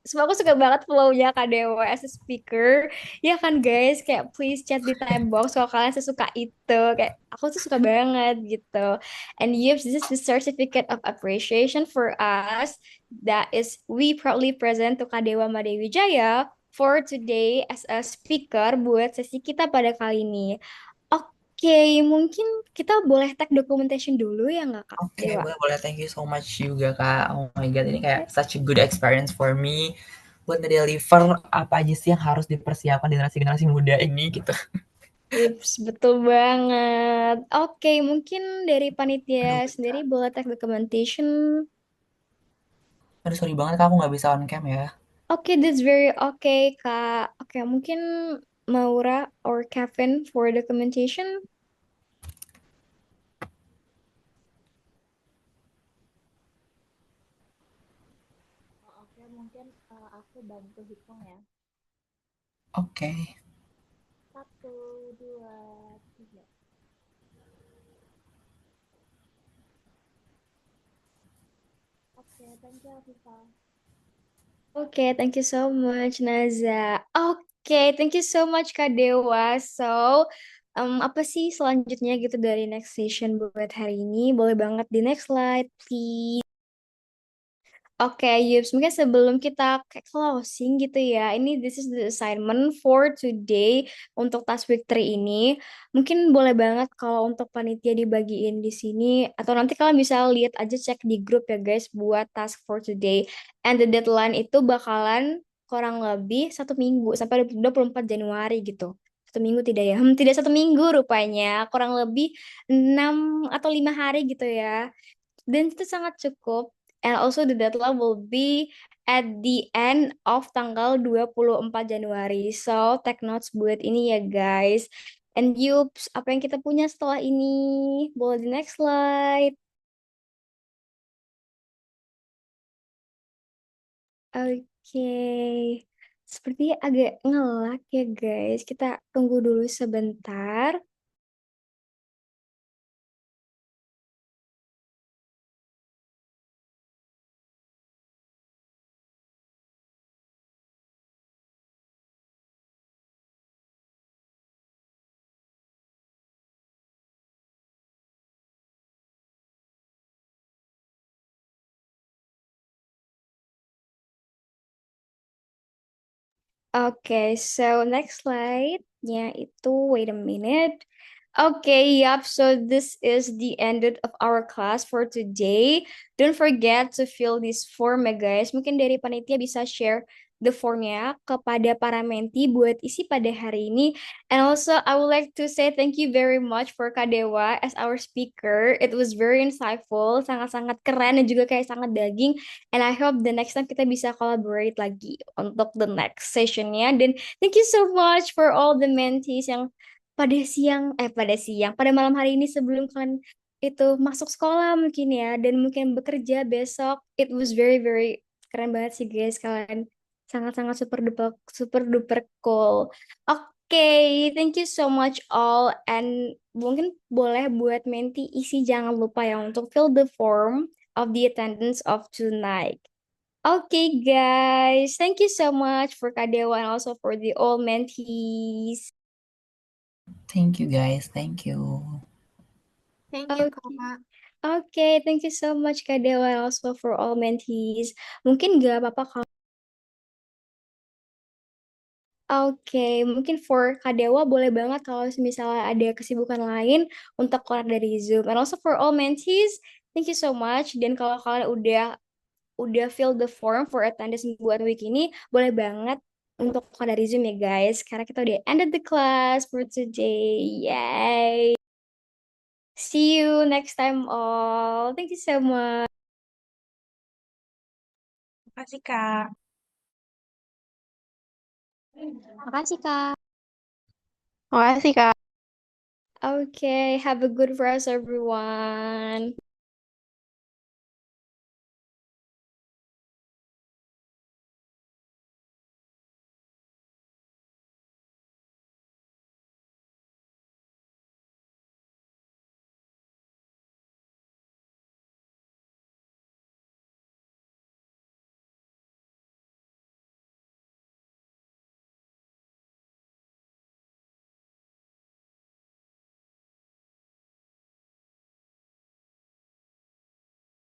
sumpah aku suka banget flow-nya Kak Dewa as a speaker. Ya kan guys, kayak please chat di time box kalau kalian sesuka itu. Kayak aku tuh suka banget gitu. And yes, this is the certificate of appreciation for us that is we proudly present to Kak Dewa Madewi Jaya for today as a speaker buat sesi kita pada kali ini. Oke, mungkin kita boleh tag documentation dulu ya nggak Kak Oke, Dewa? boleh boleh. Thank you so much juga Kak. Oh my God, ini kayak such a good experience for me buat nge-deliver apa aja sih yang harus dipersiapkan generasi-generasi muda ini gitu. Yups, betul banget. Oke, mungkin dari panitia Aduh, sendiri boleh tag documentation. aduh sorry banget Kak, aku nggak bisa on cam ya. Oke, that's very okay, Kak. Oke, mungkin Maura or Kevin for documentation. Oke, mungkin aku bantu hitung ya. Oke. 1, 2, 3. Oke, thank you Afifah. Oke, thank you so much, Naza. Oke, thank you so much, Kak Dewa. So, apa sih selanjutnya gitu dari next session buat hari ini? Boleh banget di next slide, please. Oke, Yups, mungkin sebelum kita kayak closing gitu ya, ini this is the assignment for today untuk task week 3 ini. Mungkin boleh banget kalau untuk panitia dibagiin di sini, atau nanti kalian bisa lihat aja cek di grup ya guys buat task for today. And the deadline itu bakalan kurang lebih 1 minggu sampai 24 Januari gitu. 1 minggu tidak ya? Tidak 1 minggu rupanya, kurang lebih 6 atau 5 hari gitu ya. Dan itu sangat cukup. And also the deadline will be at the end of tanggal 24 Januari. So, take notes buat ini ya guys. And yups, apa yang kita punya setelah ini? Boleh di next slide. Oke. Sepertinya agak ngelak ya guys. Kita tunggu dulu sebentar. Okay, so next slide-nya itu, wait a minute. Okay, yep. So this is the end of our class for today. Don't forget to fill this form ya guys. Mungkin dari panitia bisa share the formnya kepada para menti buat isi pada hari ini. And also I would like to say thank you very much for Kadewa as our speaker. It was very insightful, sangat-sangat keren dan juga kayak sangat daging. And I hope the next time kita bisa collaborate lagi untuk the next sessionnya. Dan thank you so much for all the mentees yang pada malam hari ini sebelum kalian itu masuk sekolah mungkin ya, dan mungkin bekerja besok. It was very, very keren banget sih guys, kalian sangat-sangat super duper cool. Oke, thank you so much all. And mungkin boleh buat menti isi jangan lupa ya untuk fill the form of the attendance of tonight. Okay, guys. Thank you so much for Kadewa and also for the all mentees. Thank you guys, thank you. Thank you, Okay. Kak. Okay, thank you so much Kadewa and also for all mentees. Mungkin gak apa-apa kalau mungkin for Kadewa boleh banget kalau misalnya ada kesibukan lain untuk keluar dari Zoom. And also for all mentees, thank you so much. Dan kalau kalian udah fill the form for attendance buat week ini, boleh banget untuk keluar dari Zoom ya guys. Karena kita udah ended the class for today. Yay! See you next time all. Thank you so much. Makasih, Kak. Makasih Kak. Makasih, Kak. Okay, have a good rest everyone.